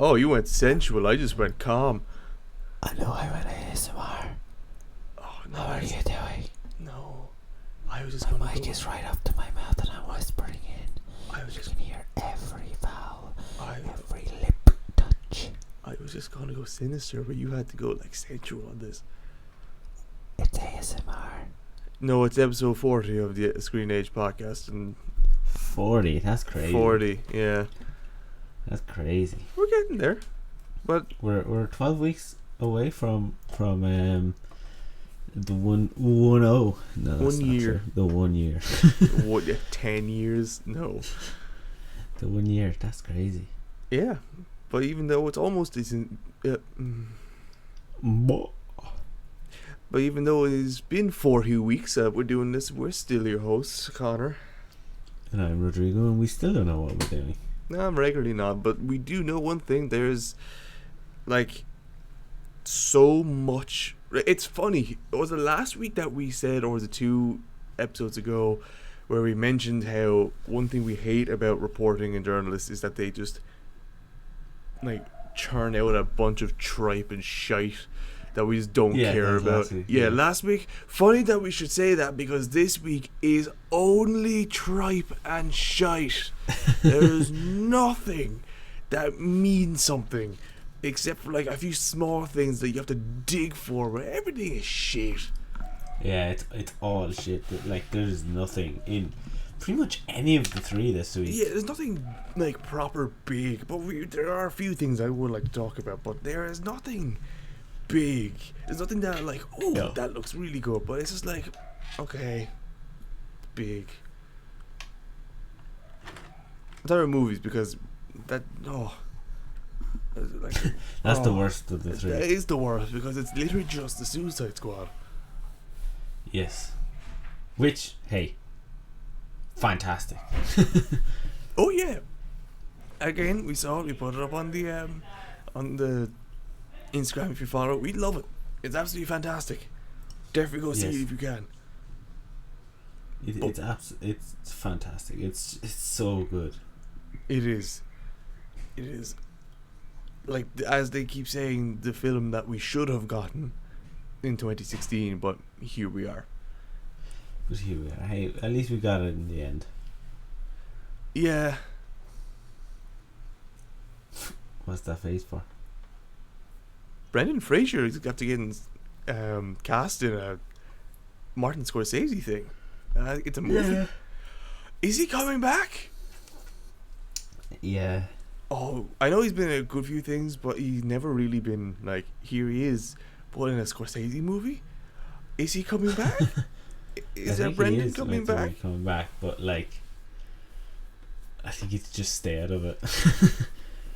Oh, you went sensual. I just went calm. I know I went ASMR. Oh no. How are you doing? No. I was just My gonna mic go. is right up to my mouth and I'm whispering in. I was You just. can hear every vowel, I. every lip touch. I was just gonna go sinister, but you had to go like sensual on this. It's ASMR. No, it's episode 40 of the Screen Age podcast, and 40, that's crazy. 40, yeah. That's crazy. We're getting there, but We're 12 weeks away from the 1-0. No, that's 1 not year. true. The 1 year. what? 10 years? No. The 1 year. That's crazy. Yeah, but even though it's almost isn't. But even though it's been 40 weeks we're doing this, we're still your hosts, Connor. And I'm Rodrigo, and we still don't know what we're doing. No, I'm regularly not, but we do know one thing. There's, like, so much. It's funny. Was it last week that we said, or was it 2 episodes ago, where we mentioned how one thing we hate about reporting and journalists is that they just, like, churn out a bunch of tripe and shite that we just don't care about. Last week. Funny that we should say that, because this week is only tripe and shite. There is nothing that means something except for like a few small things that you have to dig for, but everything is shit. Yeah, it's all shit. Like, there's nothing in pretty much any of the 3 this week. Yeah, there's nothing like proper big, but there are a few things I would like to talk about, but there is nothing big. There's nothing that like, oh, No. that looks really good, but it's just like, okay, big. I'm talking about movies because that, like, That's the worst of the 3. That is the worst, because it's literally just the Suicide Squad. Yes. Which, hey, fantastic. Oh yeah. Again, we put it up on the Instagram. If you follow it, we love it. It's absolutely fantastic. Definitely go see Yes. it if you can. It's fantastic. It's so good. It is. Like, as they keep saying, the film that we should have gotten in 2016, but here we are. But here we are. Hey, at least we got it in the end. Yeah. What's that face for? Brendan Fraser is got to get cast in a Martin Scorsese thing. It's a movie. Yeah. Is he coming back? Yeah. Oh, I know he's been in a good few things, but he's never really been like, here he is, but in a Scorsese movie. Is he coming back? Is there Brendan coming back? Coming back, but like, I think he'd just stay out of it.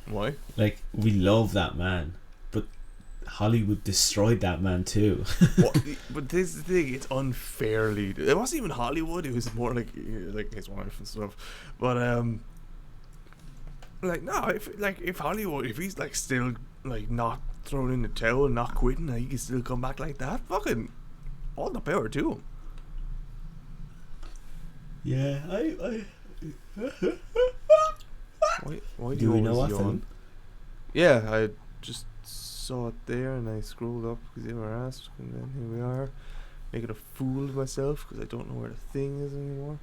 Why? Like, we love that man, but Hollywood destroyed that man too. But this is the thing, it's unfairly. It wasn't even Hollywood. It was more like his wife and stuff. But like, no, if Hollywood, if he's like still like not throwing in the towel and not quitting, and he can still come back like that, fucking all the power to him. Yeah, Why do we know always what yawn? film? Yeah, I just saw it there and I scrolled up because they were asked, and then here we are, making a fool of myself because I don't know where the thing is anymore.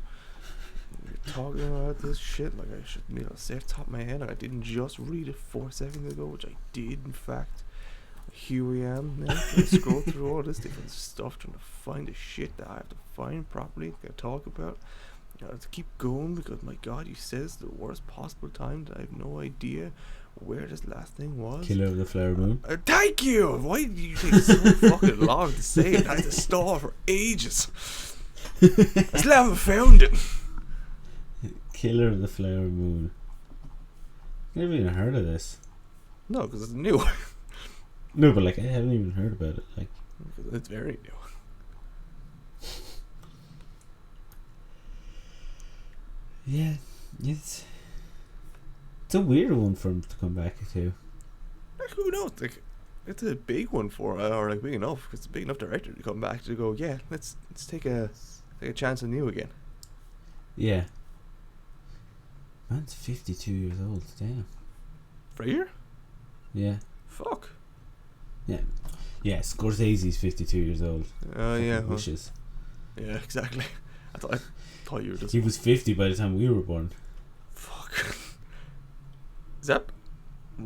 You're talking about this shit like I should say off the top of my head. Like I didn't just read it 4 seconds ago, which I did in fact. Here we am now, trying to scroll through all this different stuff, trying to find the shit that I have to find properly to talk about. I have to keep going because, my God, you said it's the worst possible time that I have no idea where this last thing was. Killer of the Flower Moon. Thank you! Why did you take so fucking long to say it? I had to stall for ages. I still haven't found it. Killer of the Flower Moon. Never even heard of this. No, because it's new. No, but like, I haven't even heard about it. Like, It's very new. yeah, it's a weird one for him to come back to. Like, who knows? Like, it's a big one for, or like big enough. It's a big enough director to come back to go. Yeah, let's take a chance on new again. Yeah. Man's 52 years old. Damn. Fraser? Yeah. Fuck. Yeah. Yeah, Scorsese's 52 years old. Yeah. Huh. Wishes. Yeah, exactly. I thought you were just. He was 50 by the time we were born. Fuck.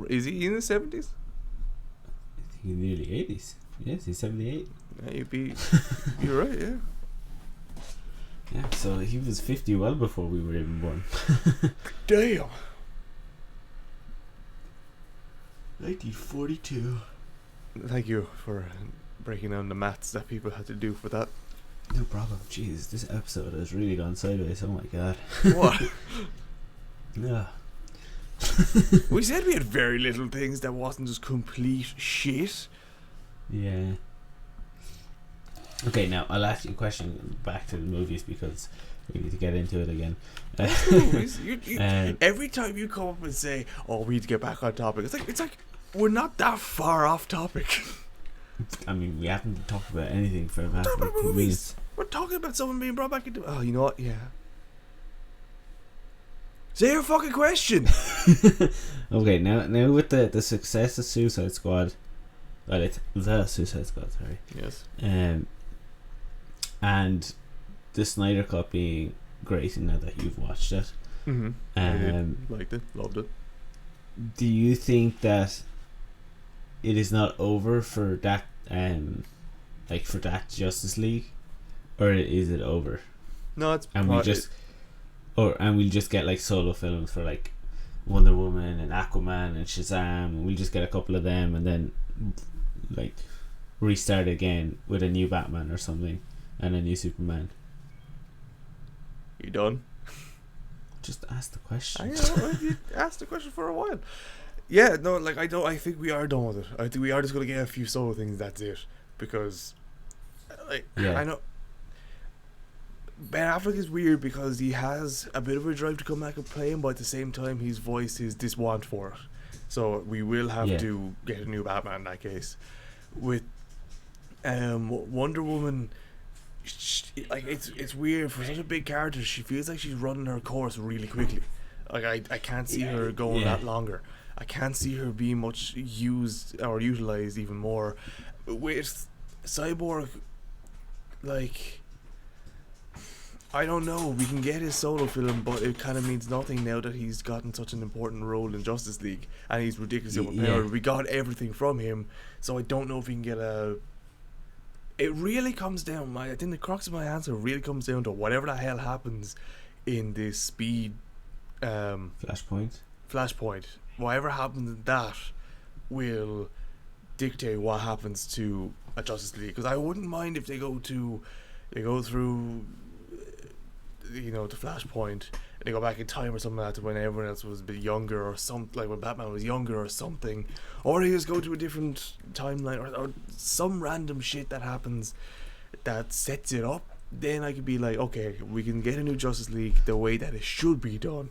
Is he in his 70s? I think in the early 80s. Yes, he's 78. Yeah, you're right, yeah. Yeah, so he was 50 well before we were even born. Damn. 1942. Thank you for breaking down the maths that people had to do for that. No problem. Jeez, this episode has really gone sideways. Oh my god. What? Yeah. We said we had very little things that wasn't just complete shit. Yeah. Okay, now I'll ask you a question back to the movies because we need to get into it again. Movies? Every time you come up and say, "Oh, we need to get back on topic," it's like we're not that far off topic. I mean, we haven't talked about anything for about 2 minutes. We're talking about someone being brought back into. Oh, you know what? Yeah. Say your fucking question. Okay, now with the success of Suicide Squad, well, it's the Suicide Squad, sorry. Yes. And the Snyder Cut being great now that you've watched it. Mm-hmm. I did. Liked it, loved it. Do you think that it is not over for that, for that Justice League, or is it over? No, it's and we'll just get like solo films for like Wonder Woman and Aquaman and Shazam, and we'll just get a couple of them, and then like restart again with a new Batman or something and a new Superman. You done? Just ask the question. I know, you asked the question for a while. Yeah, no, like I think we are done with it. I think we are just gonna get a few solo things. That's it, because, I know Ben Affleck is weird because he has a bit of a drive to come back and play him, but at the same time he's voiced his diswant for it. So we will have to get a new Batman in that case. With Wonder Woman, it's weird for such a big character. She feels like she's running her course really quickly. Like I can't see her going that longer. I can't see her being much used or utilized even more. With Cyborg, like, I don't know. We can get his solo film, but it kind of means nothing now that he's gotten such an important role in Justice League and he's ridiculously overpowered. We got everything from him, so I don't know if we can get a. It really comes down. I think the crux of my answer really comes down to whatever the hell happens in this Speed. Flashpoint. Whatever happens in that will dictate what happens to a Justice League. Because I wouldn't mind if they go through, the Flashpoint, and they go back in time or something like that to when everyone else was a bit younger or something, like when Batman was younger or something, or they just go to a different timeline or some random shit that happens that sets it up. Then I could be like, okay, we can get a new Justice League the way that it should be done.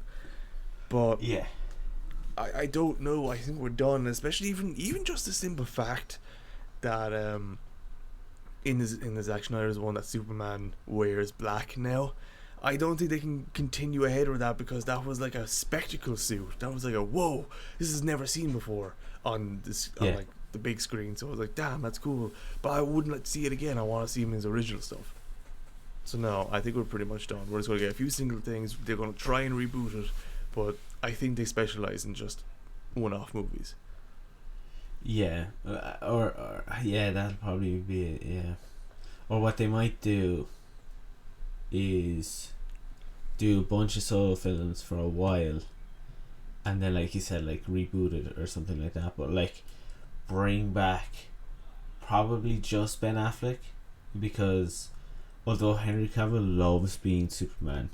But yeah, I don't know. I think we're done, especially even just the simple fact that in the Zack Snyder's one that Superman wears black now. I don't think they can continue ahead with that because that was like a spectacle suit. That was like a whoa, this is never seen before on like the big screen. So I was like, damn, that's cool. But I wouldn't like to see it again. I want to see him in his original stuff. So no, I think we're pretty much done. We're just going to get a few single things. They're going to try and reboot it, but I think they specialize in just one-off movies. Yeah, or that'll probably be it. Yeah, or what they might do is do a bunch of solo films for a while, and then, like you said, like reboot it or something like that. But like bring back probably just Ben Affleck, because although Henry Cavill loves being Superman,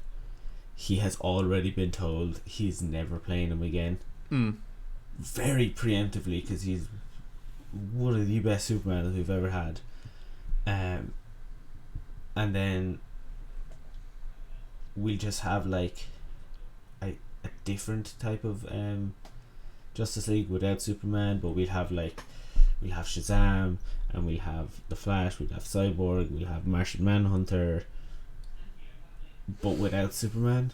he has already been told he's never playing him again. Very preemptively, because he's one of the best Supermans we've ever had. And then we just have like a different type of Justice League without Superman, but we'll have Shazam, and we'll have the Flash, we'll have Cyborg, we'll have Martian Manhunter, but without Superman.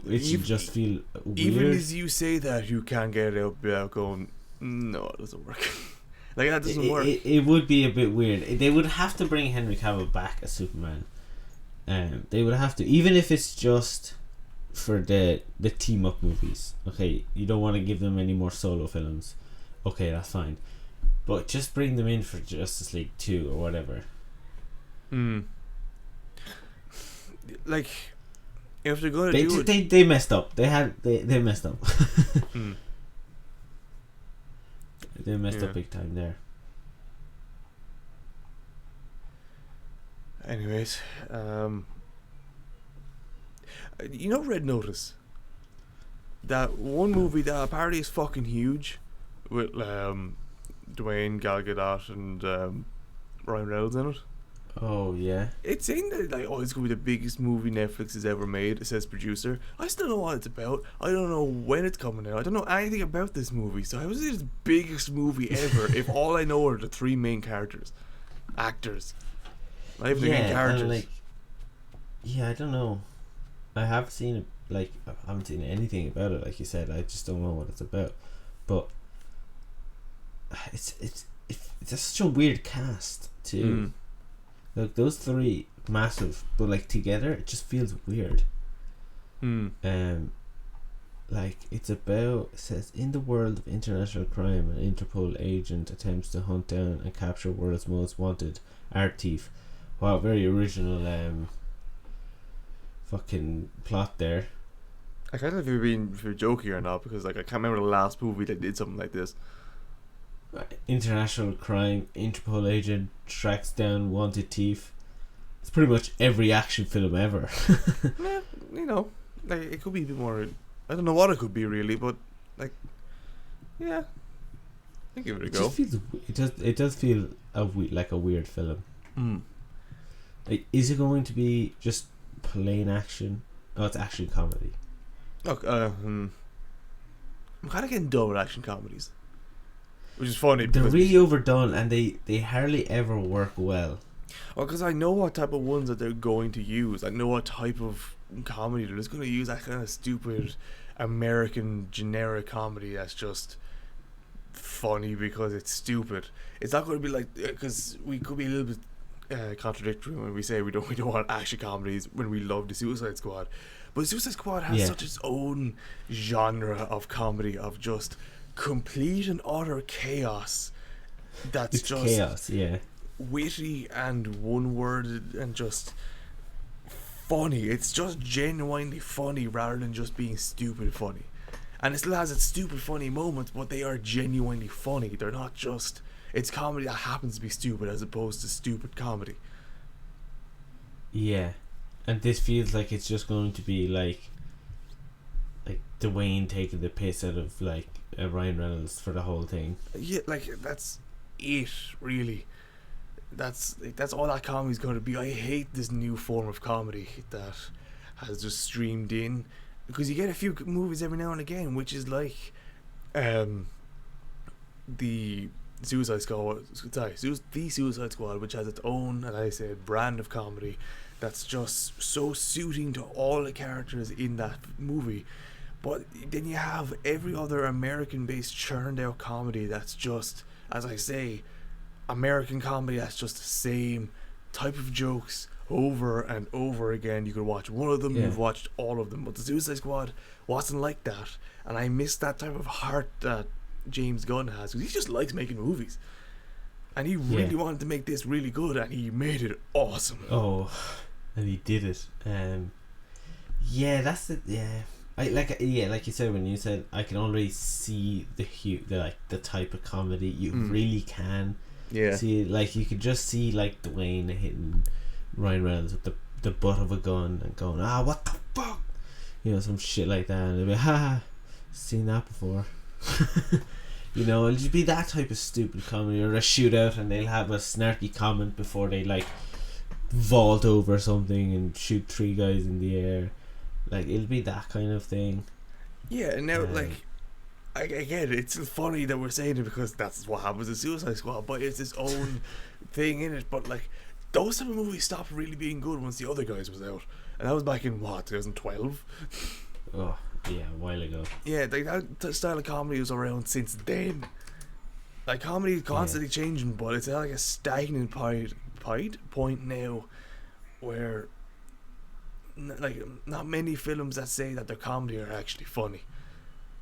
It should just feel weird. Even as you say that, you can't get it out without going, No, it doesn't work. Like, that doesn't work. It would be a bit weird. They would have to bring Henry Cavill back as Superman. They would have to, even if it's just for the team up movies. Okay, you don't want to give them any more solo films. Okay, that's fine. But just bring them in for Justice League 2 or whatever. Like, if they're gonna do it, they messed up. They messed up. They messed up big time there. Anyways, you know Red Notice? That one movie that apparently is fucking huge, with Dwayne, Gal Gadot, and Ryan Reynolds in it. Oh yeah. It's saying that, like, oh, it's gonna be the biggest movie Netflix has ever made. It says producer. I still don't know what it's about. I don't know when it's coming out. I don't know anything about this movie. So how is it the biggest movie ever if all I know are the three main actors? Not even the main characters. I don't know. I have seen it. Like, I haven't seen anything about it. Like you said, I just don't know what it's about. But it's such a weird cast too. Like, those three, massive, but like together it just feels weird. Like, it's about, it says, in the world of international crime, an Interpol agent attempts to hunt down and capture world's most wanted art thief. Wow, very original fucking plot there. I can't know if you're joking or not, because, like, I can't remember the last movie that did something like this. International crime, Interpol agent tracks down wanted thief. It's pretty much every action film ever. Yeah, you know, like, it could be a bit more. I don't know what it could be really, but, like, yeah, I give it a go. It does feel like a weird film. Like, is it going to be just plain action? Oh, it's action comedy. Look, I'm kind of getting done with action comedies, which is funny. They're really overdone, and they hardly ever work well. Well, because I know what type of ones that they're going to use. I know what type of comedy they're just going to use. That kind of stupid American generic comedy that's just funny because it's stupid. It's not going to be like, because we could be a little bit contradictory when we say we don't want action comedies when we love the Suicide Squad. But Suicide Squad has such its own genre of comedy of just complete and utter chaos. It's just chaos, yeah. Witty and one-worded and just funny. It's just genuinely funny rather than just being stupid funny. And it still has its stupid funny moments, but they are genuinely funny. They're not just... It's comedy that happens to be stupid as opposed to stupid comedy. Yeah. And this feels like it's just going to be like Dwayne taking the piss out of like Ryan Reynolds for the whole thing. Yeah, like, that's it, really. That's all that comedy's going to be. I hate this new form of comedy that has just streamed in, because you get a few movies every now and again, which is like the Suicide Squad, which has its own, and I said, brand of comedy that's just so suiting to all the characters in that movie. But then you have every other American-based churned out comedy that's just, as I say, American comedy that's just the same type of jokes over and over again. You could watch one of them, you've watched all of them. But the Suicide Squad wasn't like that, and I miss that type of heart that James Gunn has, because he just likes making movies, and he really wanted to make this really good, and he made it awesome. Oh, and he did it. That's it. Yeah, like you said, when you said I can already see the type of comedy you really can. Yeah. See, like, you could just see like Dwayne hitting Ryan Reynolds with the butt of a gun and going, what the fuck, some shit like that, and they'll be, seen that before. It'll just be that type of stupid comedy, or a shootout, and they'll have a snarky comment before they like vault over something and shoot three guys in the air. Like, it'll be that kind of thing. Yeah, and now I get it. It's funny that we're saying it because that's what happens in Suicide Squad, but it's its own thing in it. But like, those type of movies stopped really being good once the other guys was out, and that was back in 2012. Oh yeah, a while ago. Yeah, like, that style of comedy was around since then, Like comedy is constantly changing, but it's at like a stagnant point now, where like not many films that say that their comedy are actually funny,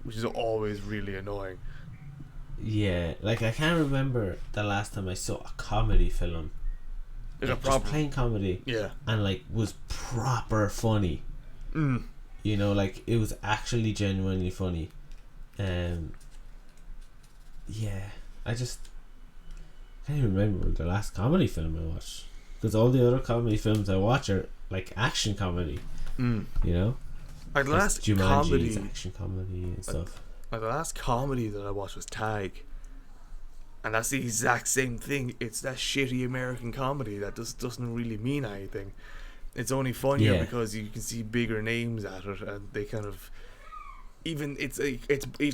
which is always really annoying. Yeah, like I can't remember the last time I saw a comedy film. Like just plain comedy. Yeah. And like was proper funny. You know, like it was actually genuinely funny. Yeah, I just can't even remember the last comedy film I watched, because all the other comedy films I watch are like action comedy. You know, like the last Jumanji's action comedy and stuff. Like the last comedy that I watched was Tag, and that's the exact same thing. It's that shitty American comedy that just doesn't really mean anything. It's only funnier because you can see bigger names at it, and they kind of even it's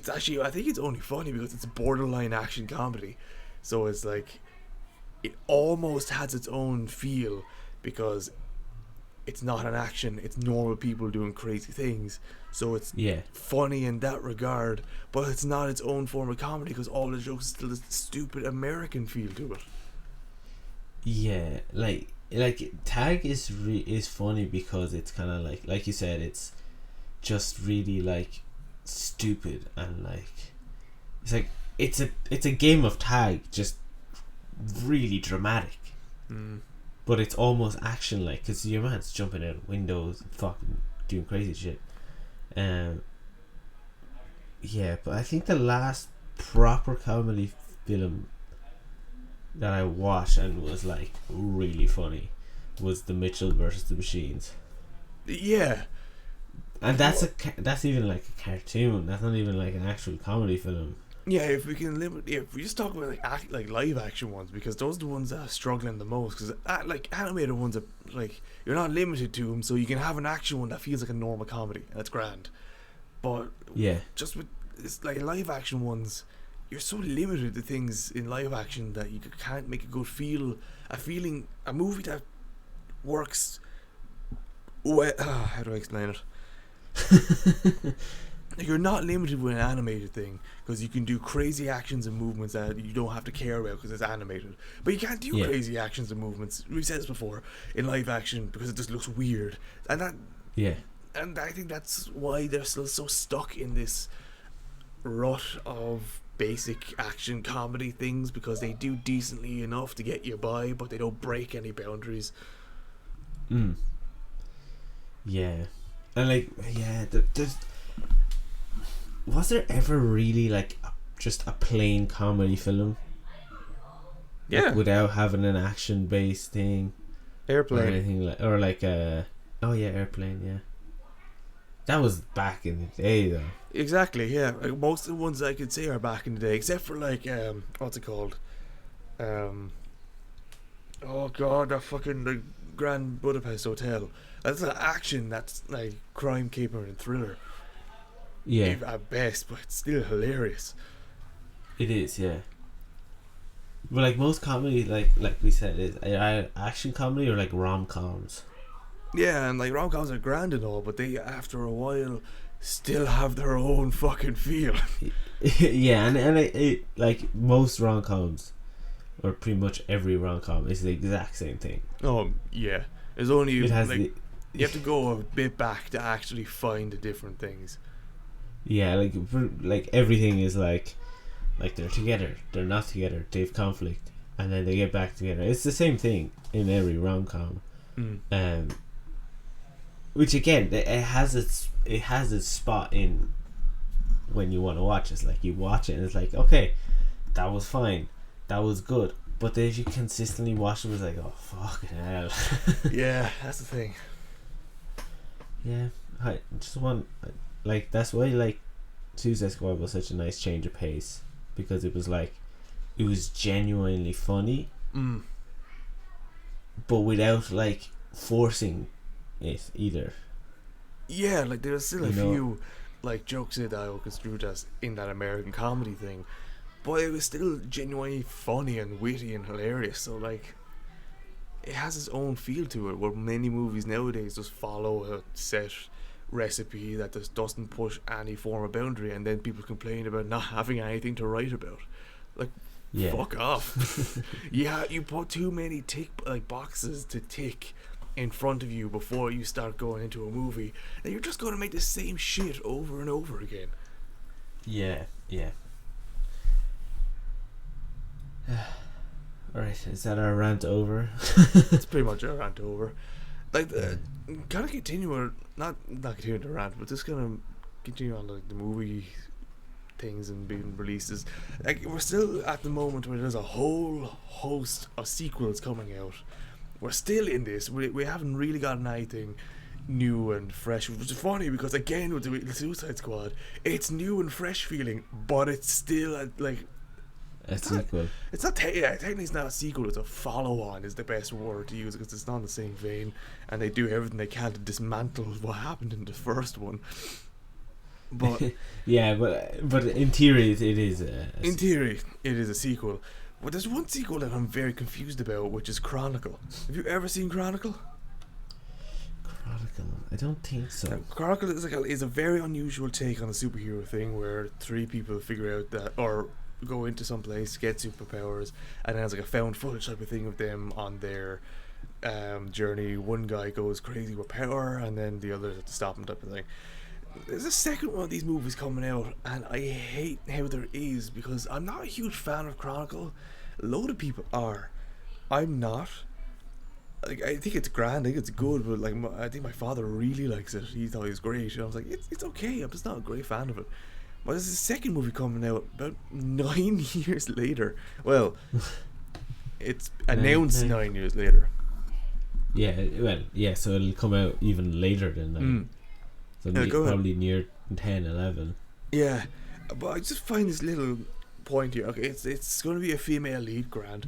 actually, I think it's only funny because it's a borderline action comedy, so it's like it almost has its own feel because it's not an action, it's normal people doing crazy things, so it's funny in that regard, but it's not its own form of comedy because all the jokes still this stupid American feel to it. Like Tag is funny because it's kind of like you said, it's just really like stupid, and like it's like it's a game of tag, just really dramatic, but it's almost action like, because your man's jumping out of windows and fucking doing crazy shit. But I think the last proper comedy film that I watched and was like really funny was The Mitchell versus the Machines. Yeah. And that's even like a cartoon. That's not even like an actual comedy film. Yeah, if we just talk about like live action ones, because those are the ones that are struggling the most. Because like animated ones are like, you're not limited to them, so you can have an action one that feels like a normal comedy. That's grand. But just with it's like live action ones, you're so limited to things in live action that you can't make a good a movie that works. How do I explain it? You're not limited with an animated thing, because you can do crazy actions and movements that you don't have to care about because it's animated, but you can't do crazy actions and movements, we've said this before, in live action, because it just looks weird, and I think that's why they're still so stuck in this rut of basic action comedy things, because they do decently enough to get you by, but they don't break any boundaries. And like, there's was there ever really like just a plain comedy film? Like, without having an action based thing, Airplane, or anything like Airplane. Yeah, that was back in the day though. Exactly. Yeah, like most of the ones I could say are back in the day, except for like what's it called? Oh god, that fucking the Grand Budapest Hotel. That's not action. That's like crime, caper, and thriller. Yeah, at best, but it's still hilarious. It is, yeah. But like most comedy, like we said, is action comedy or like rom-coms. Yeah, and like rom-coms are grand and all, but they after a while still have their own fucking feel. Yeah, and it like most rom-coms, or pretty much every rom-com, is the exact same thing. Oh yeah, there's only it has like you have to go a bit back to actually find the different things. Yeah, like everything is like they're together, they're not together, they have conflict, and then they get back together. It's the same thing in every rom-com. Which again, it has its spot in when you want to watch it. It's like you watch it and it's like, okay, that was fine, that was good, but then if you consistently watch it, it's like, oh fucking hell. Yeah, that's the thing. Yeah, I just want, like, that's why like Suicide Squad was such a nice change of pace, because it was genuinely funny, but without like forcing it either. Yeah, like there's still a few like jokes that I would construe as in that American comedy thing, but it was still genuinely funny and witty and hilarious. So like, it has its own feel to it, where many movies nowadays just follow a set recipe that just doesn't push any form of boundary, and then people complain about not having anything to write about. Like, Yeah. Fuck off. Yeah, you put too many boxes to tick in front of you before you start going into a movie, and you're just going to make the same shit over and over again. Yeah. Alright, is that our rant over? It's pretty much our rant over. Like, kind of continue, not continue the rant, but just kind of continue on like the movie things and being releases. Like, we're still at the moment where there's a whole host of sequels coming out. We're still in this. We haven't really gotten anything new and fresh, which is funny because again with the Suicide Squad, it's new and fresh feeling, but it's still like A sequel. It's not technically it's not a sequel. It's a follow-on is the best word to use because it's not in the same vein, and they do everything they can to dismantle what happened in the first one. But yeah, but in theory it is. In theory, it is a sequel. But there's one sequel that I'm very confused about, which is Chronicle. Have you ever seen Chronicle? Chronicle? I don't think so. Chronicle is a very unusual take on a superhero thing where three people figure out that, or go into some place, get superpowers, and then it's like a found footage type of thing of them on their journey. One guy goes crazy with power, and then the others have to stop him type of thing. There's a second one of these movies coming out, and I hate how there is, because I'm not a huge fan of Chronicle. A load of people are. I'm not. Like, I think it's grand, I think it's good, but like I think my father really likes it. He thought it was great, and I was like, it's okay. I'm just not a great fan of it. But there's a second movie coming out about 9 years later. Well, it's announced 9 years later. Yeah, well, yeah, so it'll come out even later than that. So probably near 10, 11. Yeah, but I just find this little point here. Okay, it's going to be a female lead, grand.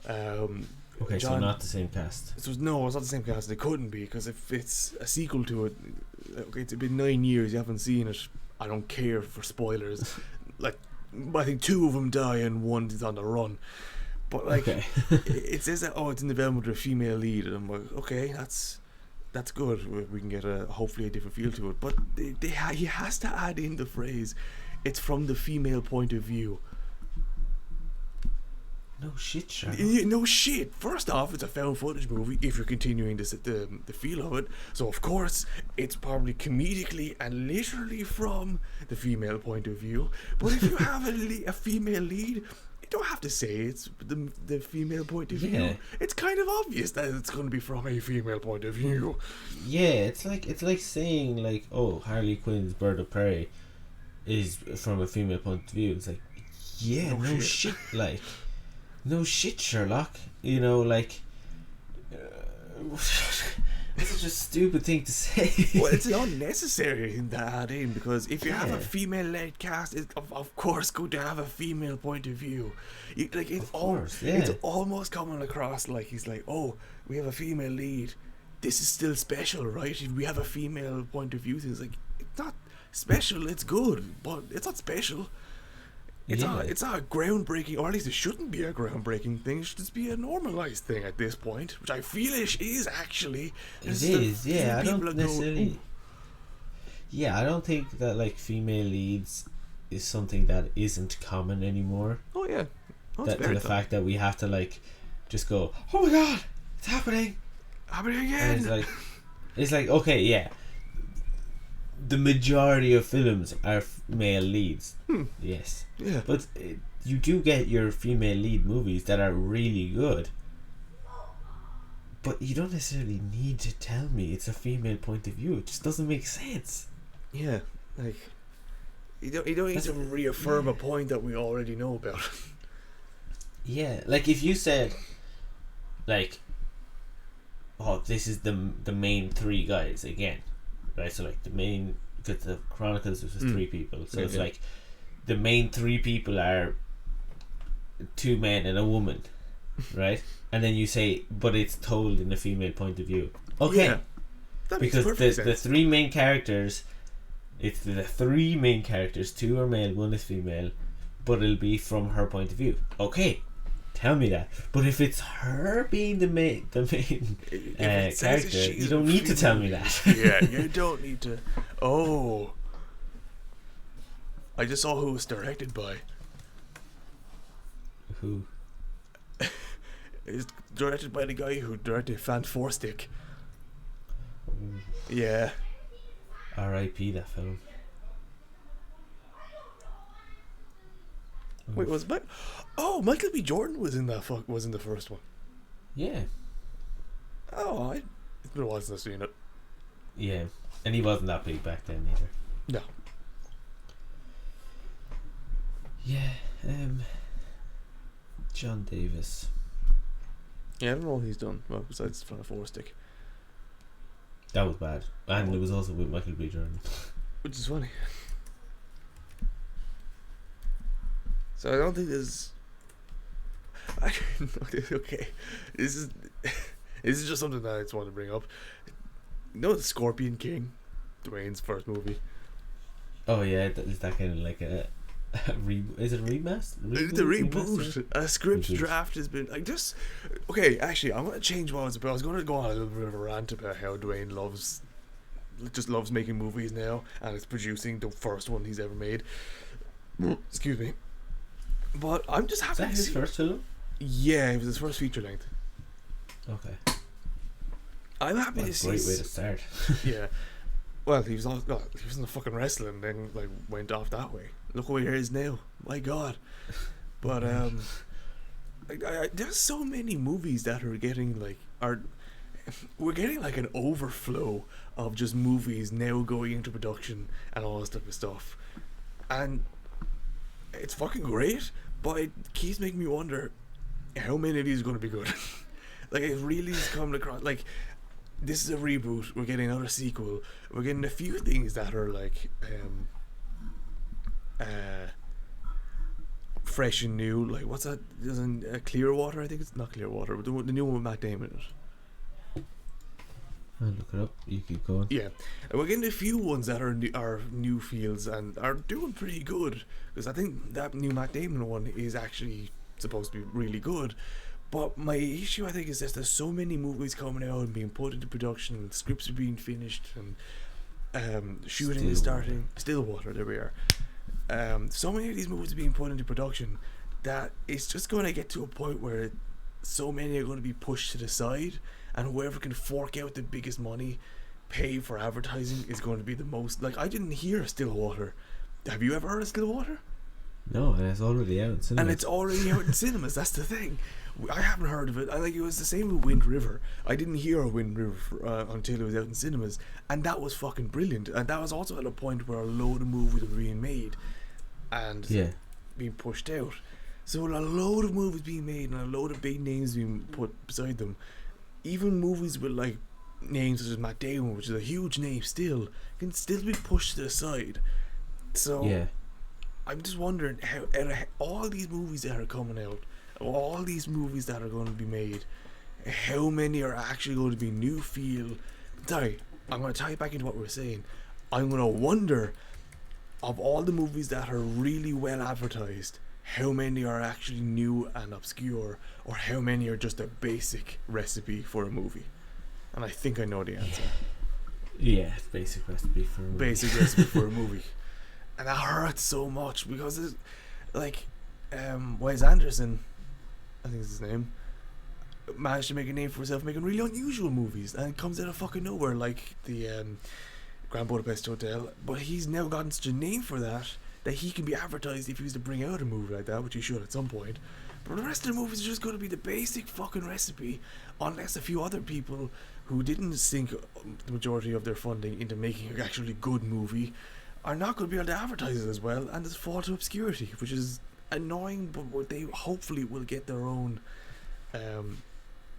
Okay, so not the same cast. So no, it's not the same cast. It couldn't be, because if it's a sequel to it, okay, it's been 9 years. You haven't seen it. I don't care for spoilers. Like, I think 2 of them die and 1 is on the run. But like, okay. It says that it's in development with a female lead, and I'm like, okay, that's good. We can get hopefully a different feel to it. But he has to add in the phrase, "It's from the female point of view." No shit, Sherlock. No shit. First off, it's a found footage movie. If you're continuing the feel of it, so of course it's probably comedically and literally from the female point of view. But if you have a female lead, you don't have to say it's the female point of view. It's kind of obvious that it's going to be from a female point of view. Yeah, it's like saying like, oh, Harley Quinn's Bird of Prey is from a female point of view. It's like, yeah, no shit, like. No shit, Sherlock. You know, like, it's such a stupid thing to say. Well, it's unnecessary to add in, because if you have a female-led cast, it's of course good to have a female point of view. It's almost coming across like he's like, oh, we have a female lead. This is still special, right? If we have a female point of view, it's like, it's not special. It's good, but it's not special. It's not a groundbreaking, or at least it shouldn't be a groundbreaking thing. It should just be a normalized thing at this point, which I feel it is actually. It is, yeah. I don't necessarily. Yeah, I don't think that like female leads is something that isn't common anymore. Oh yeah, to the fact that we have to like just go, oh my god, it's happening again. And it's like okay, yeah. The majority of films are male leads. Yes. Yeah. But you do get your female lead movies that are really good. But you don't necessarily need to tell me it's a female point of view. It just doesn't make sense. Yeah. Like, you don't need to reaffirm a point that we already know about. Yeah. Like if you said, like, oh, this is the main 3 guys again. Right, so like the main, because the Chronicles was 3 people, so it's like the main 3 people are 2 men and a woman, right? And then you say, but it's told in a female point of view. Okay, because the 3 main characters, it's the 3 main characters, 2 are male, 1 is female, but it'll be from her point of view. Okay. Tell me that. But if it's her being the main character, you don't need to tell me that. Yeah, you don't need to. Oh, I just saw who it was directed by. Who? It's directed by the guy who directed Fan Four Stick. Yeah. R.I.P. that film. Wait, was Michael B. Jordan was in that? Was in the first one. Yeah. Oh, it's been a while since I've seen it. Yeah, and he wasn't that big back then either. No. Yeah. John Davis. Yeah, I don't know what he's done. Well, besides Fan Four Stick, That was bad, and it was also with Michael B. Jordan. which is funny. So I don't think there's. Okay, this is just something that I just want to bring up. You know, the Scorpion King, Dwayne's first movie. Oh yeah, is that kind of like a is it a remaster? It's a reboot. A script Reboot. draft has been like just. Okay, actually, I'm gonna change what I was about. I was gonna go on a little bit of a rant about how Dwayne loves making movies now, and is producing the first one he's ever made. Excuse me. But I'm just Is happy that to his see. first film? Yeah, it was his first feature length. Okay. I'm happy What to a see. great way to start. Yeah. Well, he was in the fucking wrestling, then like went off that way. Look where he is now. My God. But there's so many movies that are getting we're getting like an overflow of just movies now going into production and all this type of stuff, and it's fucking great. But it keeps making me wonder how many of these are going to be good. Like it really is coming across like. This is a reboot. We're getting another sequel. We're getting a few things that are like fresh and new. Like what's that? Isn't Clearwater? I think it's not Clearwater, but the new one with Matt Damon in it. I'll look it up. You keep going. Yeah, and we're getting a few ones that are new fields and are doing pretty good. Because I think that new Matt Damon one is actually supposed to be really good. But my issue, I think, is that there's so many movies coming out and being put into production, and scripts are being finished, and shooting is starting. Stillwater, there we are. So many of these movies are being put into production that it's just going to get to a point where so many are going to be pushed to the side, and whoever can fork out the biggest money, pay for advertising, is going to be the most. Like, I didn't hear Stillwater. Have you ever heard of Stillwater? No, and it's already out in cinemas. And it's already out in cinemas. That's the thing. I haven't heard of it. I think it was the same with Wind River. I didn't hear of Wind River until it was out in cinemas, and that was fucking brilliant. And that was also at a point where a load of movies were being made and being pushed out. So a load of movies being made and a load of big names being put beside them. Even movies with like names such as Matt Damon, which is a huge name still, can still be pushed to the side. So I'm just wondering how all these movies that are coming out, all these movies that are going to be made, how many are actually going to be new feel. Sorry, I'm going to tie it back into what we were saying. I'm going to wonder, of all the movies that are really well advertised, how many are actually new and obscure, or how many are just a basic recipe for a movie. And I think I know the answer. Yeah, basic recipe for a movie. Basic recipe for a movie. And that hurts so much because it's like Wes Anderson, I think is his name, managed to make a name for himself making really unusual movies, and it comes out of fucking nowhere, like the Grand Budapest Hotel. But he's now gotten such a name for that he can be advertised if he was to bring out a movie like that, which he should at some point. But the rest of the movies are just going to be the basic fucking recipe, unless a few other people who didn't sink the majority of their funding into making an actually good movie are not going to be able to advertise it as well, and just fall to obscurity, which is annoying. But they hopefully will get their own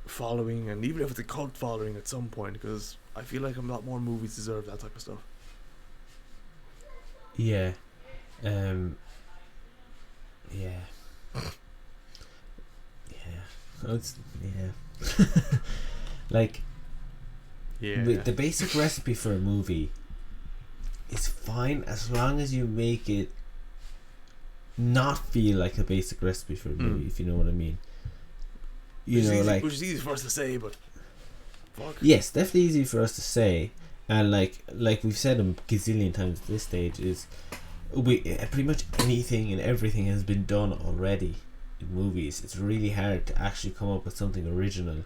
following, and even if it's a cult following at some point, because I feel like a lot more movies deserve that type of stuff. Yeah. Like, the basic recipe for a movie is fine as long as you make it not feel like a basic recipe for a movie, if you know what I mean. Which is easy for us to say, but fuck. Yes, definitely easy for us to say, and like we've said a gazillion times at this stage, is pretty much anything and everything has been done already. movies, it's really hard to actually come up with something original.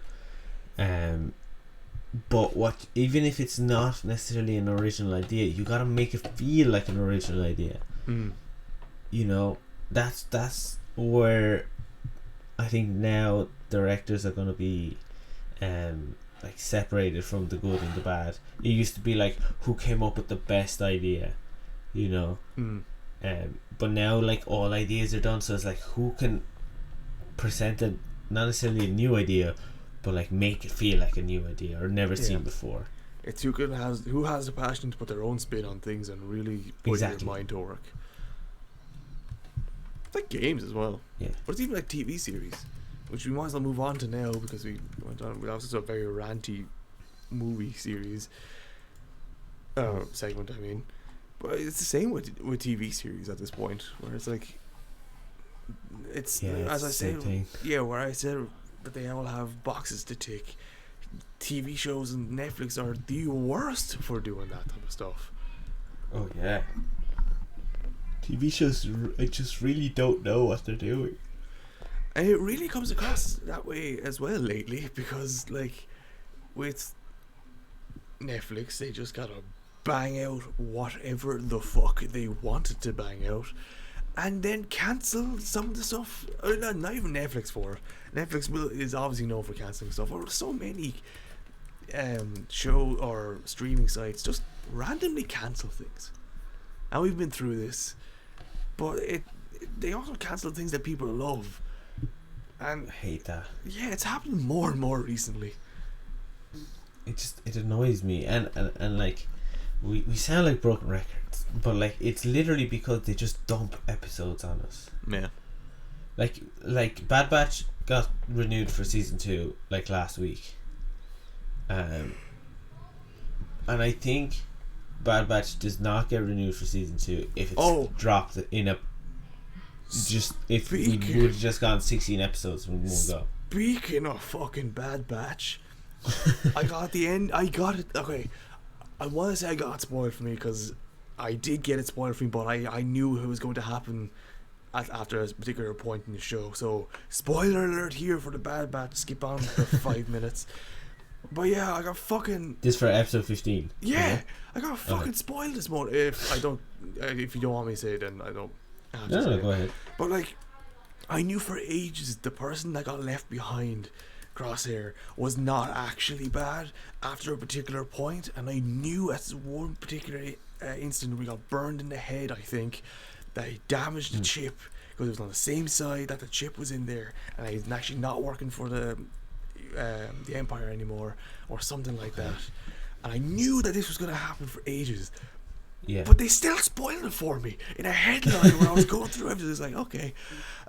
But what, even if it's not necessarily an original idea, you gotta make it feel like an original idea. You know, that's where I think now directors are gonna be like separated from the good and the bad. It used to be like, who came up with the best idea, you know. But now, like, all ideas are done, so it's like, who can present a, not necessarily a new idea, but like make it feel like a new idea or never seen before. It's who has the passion to put their own spin on things and really put their mind to work. It's like games as well. Yeah. But it's even like TV series, which we might as well move on to now, because we went on. We also saw a very ranty movie series segment. I mean, but it's the same with TV series at this point, where it's like, it's as I said, where I said that they all have boxes to tick. TV shows and Netflix are the worst for doing that type of stuff. Oh yeah. TV shows, I just really don't know what they're doing. And it really comes across that way as well lately, because like with Netflix, they just gotta bang out whatever the fuck they wanted to bang out, and then cancel some of the stuff. Not even Netflix for it. Netflix is obviously known for cancelling stuff. Or so many show or streaming sites just randomly cancel things, and we've been through this. But they also cancel things that people love, and I hate that. Yeah, it's happening more and more recently. It annoys me, and like we sound like broken records, but like it's literally because they just dump episodes on us. Yeah. Like Bad Batch got renewed for season 2 like last week, and I think Bad Batch does not get renewed for season 2 if it's dropped in a if we would have just gone 16 episodes from one go. Speaking of fucking Bad Batch, I got it. Okay, I want to say I got it spoiled for me, because I did get it spoiled for me, but I knew it was going to happen after a particular point in the show. So spoiler alert here for the Bad Batch. Skip on for 5 minutes. But yeah, I got fucking... This for episode 15? Yeah, I got fucking spoiled this morning. If you don't want me to say it, then I don't have to say it. Go ahead. But like, I knew for ages the person that got left behind, Crosshair, was not actually bad after a particular point, and I knew at one particular instant we got burned in the head, I think, that he damaged the chip, because it was on the same side that the chip was in there, and he's actually not working for the Empire anymore, or something like that. And I knew that this was going to happen for ages. Yeah. But they still spoiled it for me in a headline where I was going through everything. It was like, okay.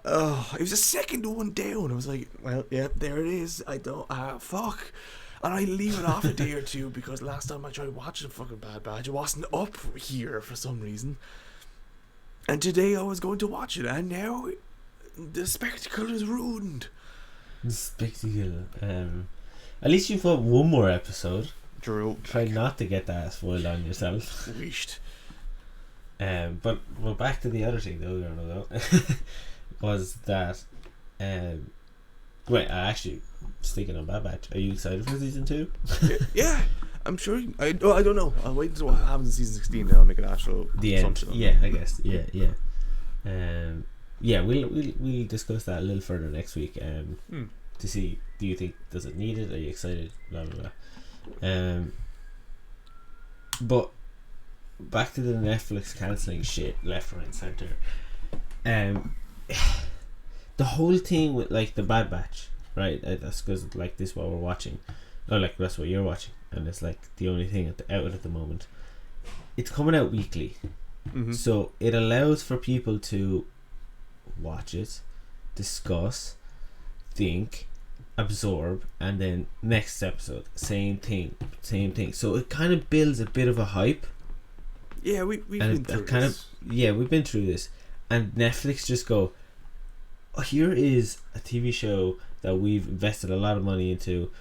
It was the second one down. I was like, well, yeah, there it is. I don't, fuck. And I leave it off a day or two, because last time I tried watching fucking Bad Batch, it wasn't up here for some reason. And today I was going to watch it, and now the spectacle is ruined. The spectacle. At least you've got one more episode. True. Try not to get that spoiled on yourself. Wished. But we're back to the other thing though. Was that wait, actually, sticking on Bad Batch, are you excited for season 2? Yeah, I'm sure. I don't know. I'll wait until what happens in season 16. Then I'll make an actual assumption. Yeah, I guess. Yeah. Yeah, we'll discuss that a little further next week. To see, do you think, does it need it? Are you excited? Blah blah blah. But back to the Netflix cancelling shit left, right, and centre. The whole thing with like the Bad Batch, right? That's because like this is what we're watching, or like that's what you're watching, and it's like the only thing out at the moment. It's coming out weekly, so it allows for people to watch it, discuss, think, absorb, and then next episode, same thing. So it kind of builds a bit of a hype. Yeah, we've been through this. We've been through this, and Netflix just go, oh, here is a TV show that we've invested a lot of money into.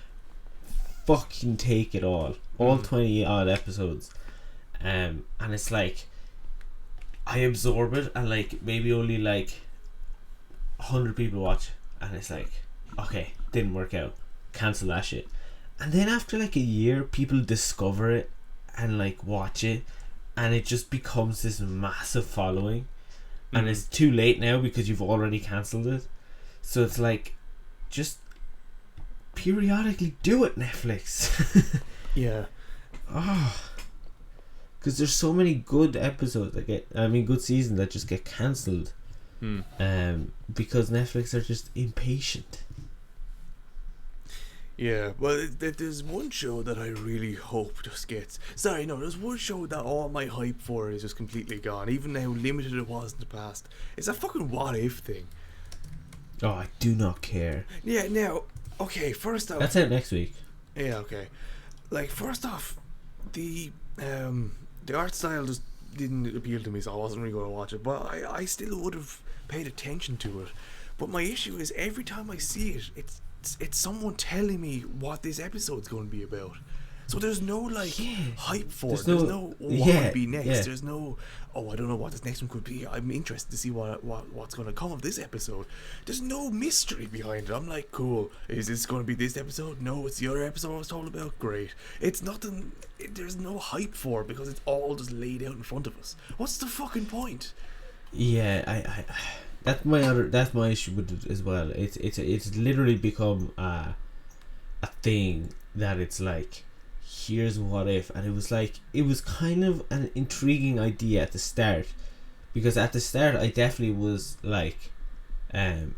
Fucking take it all 20 odd episodes, and it's like I absorb it, and like maybe only like 100 people watch, and it's like, okay, didn't work out, cancel that shit. And then after like a year, people discover it and like watch it, and it just becomes this massive following. And it's too late now because you've already cancelled it. So it's like, just periodically do it, Netflix. Yeah. Because there's so many good episodes good seasons that just get cancelled. Because Netflix are just impatient. Yeah, well, there's one show that I really hope just gets... Sorry, no, there's one show that all my hype for is just completely gone, even how limited it was in the past. It's a fucking What If thing. Oh, I do not care. Yeah, now, okay, first off... That's out next week. Yeah, okay. Like, first off, the art style just didn't appeal to me, so I wasn't really going to watch it, but I still would have paid attention to it. But my issue is, every time I see it, it's someone telling me what this episode's going to be about. So there's no hype for it. There's no what would be next. Yeah. There's no I don't know what this next one could be. I'm interested to see what's going to come of this episode. There's no mystery behind it. I'm like, cool. Is this going to be this episode? No, it's the other episode I was told about. Great. It's nothing. There's no hype for it because it's all just laid out in front of us. What's the fucking point? Yeah, I that's my issue with it as well. It's literally become a thing that it's like, here's What If, and it was kind of an intriguing idea at the start, because at the start I definitely was like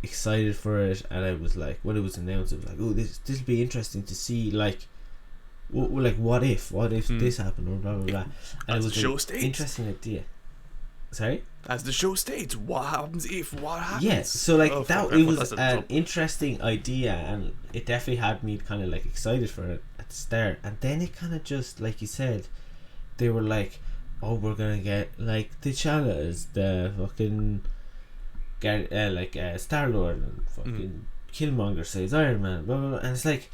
excited for it, and I was like, when it was announced, I was like, oh, this'll be interesting to see, like what if this happened, or blah blah blah. And as it was the show an states. Interesting idea. Sorry? As the show states, what happens if what happens? Yeah, so like it was an interesting idea, and it definitely had me kind of like excited for it at the start, and then it kind of just, like you said, they were like, oh, we're gonna get like T'Challa as the fucking Star-Lord, and fucking Killmonger says Iron Man, blah, blah, blah. And it's like,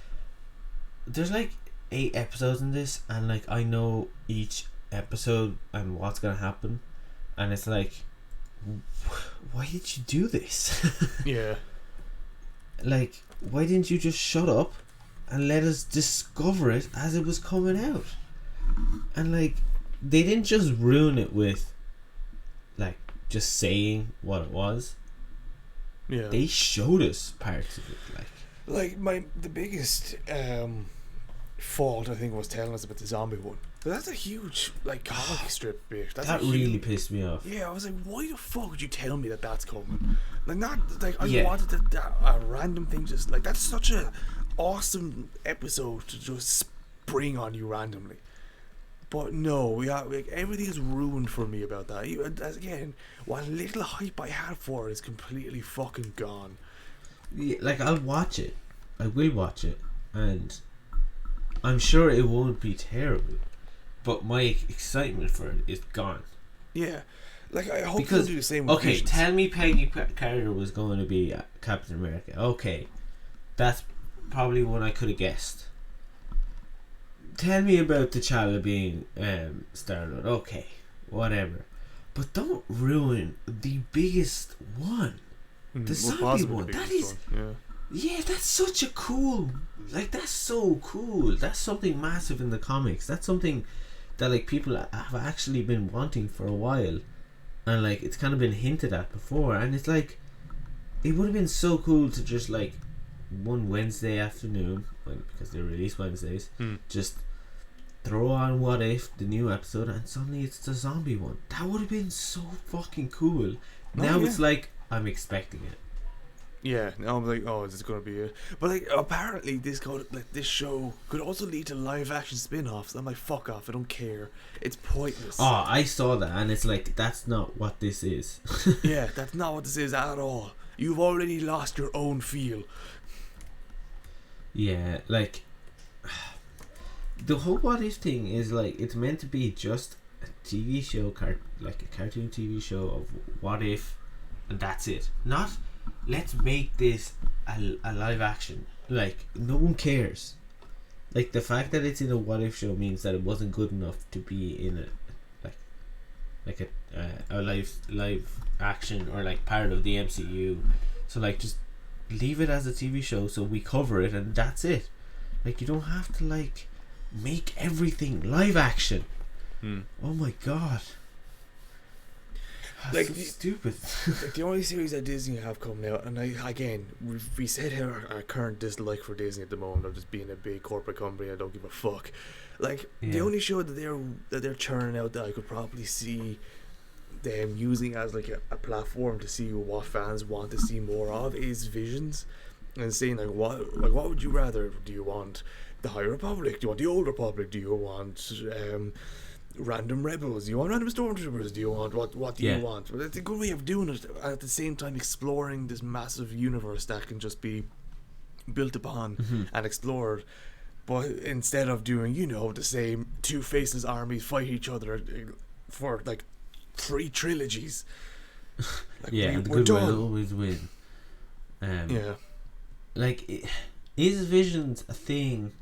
there's like 8 episodes in this, and like I know each episode and what's gonna happen. And it's like, why did you do this? Yeah. Like, why didn't you just shut up and let us discover it as it was coming out? And like, they didn't just ruin it with like just saying what it was. Yeah. They showed us parts of it, like the biggest fault I think was telling us about the zombie one. But that's a huge comic strip bit. That really pissed me off. Yeah, I was like, why the fuck would you tell me that that's coming? Like, not like I wanted a random thing, just like, that's such a awesome episode to just spring on you randomly. But no, we are everything is ruined for me about that. Again, what little hype I had for it is completely fucking gone. Yeah, like, I'll watch it. I will watch it, and I'm sure it won't be terrible. But my excitement for it is gone. Yeah, like, I hope they'll do the same with Visions. Tell me Peggy Carter was going to be Captain America. Okay, that's probably one I could have guessed. Tell me about T'Challa being Star-Lord. Okay, whatever. But don't ruin the biggest one. The zombie one. That is... One. Yeah, that's such a cool... Like, that's so cool. That's something massive in the comics. That's something that like people have actually been wanting for a while, and like it's kind of been hinted at before, and it's like, it would have been so cool to just like one Wednesday afternoon, because they release Wednesdays, just throw on What If, the new episode, and suddenly it's the zombie one. That would have been so fucking cool. It's like, I'm expecting it. Yeah, now I'm like, oh, is this gonna be it? But like, apparently this show could also lead to live action spin-offs. I'm like, fuck off, I don't care. It's pointless. Oh, I saw that, and it's like, that's not what this is. Yeah, that's not what this is at all. You've already lost your own feel. Yeah, like, the whole What If thing is like, it's meant to be just a TV show, like a cartoon TV show of what if, and that's it. Not, let's make this a live action. Like, no one cares. Like, the fact that it's in a What If show means that it wasn't good enough to be in a live action, or like part of the MCU. So like, just leave it as a TV show, so we cover it, and that's it. Like, you don't have to like make everything live action. Oh my god. Like so stupid. Like the only series that Disney have coming out, and we said our current dislike for Disney at the moment of just being a big corporate company. I don't give a fuck. Like the only show that they're churning out that I could probably see them using as like a platform to see what fans want to see more of is Visions, and saying what would you rather? Do you want the High Republic? Do you want the Old Republic? Do you want random rebels? Do you want random stormtroopers? Do you want what do you want? Well, it's a good way of doing it, at the same time exploring this massive universe that can just be built upon and explored. But instead of doing, the same two faceless armies fight each other for like 3 trilogies, like, and the we're good done. will always win. Like, is Visions a thing?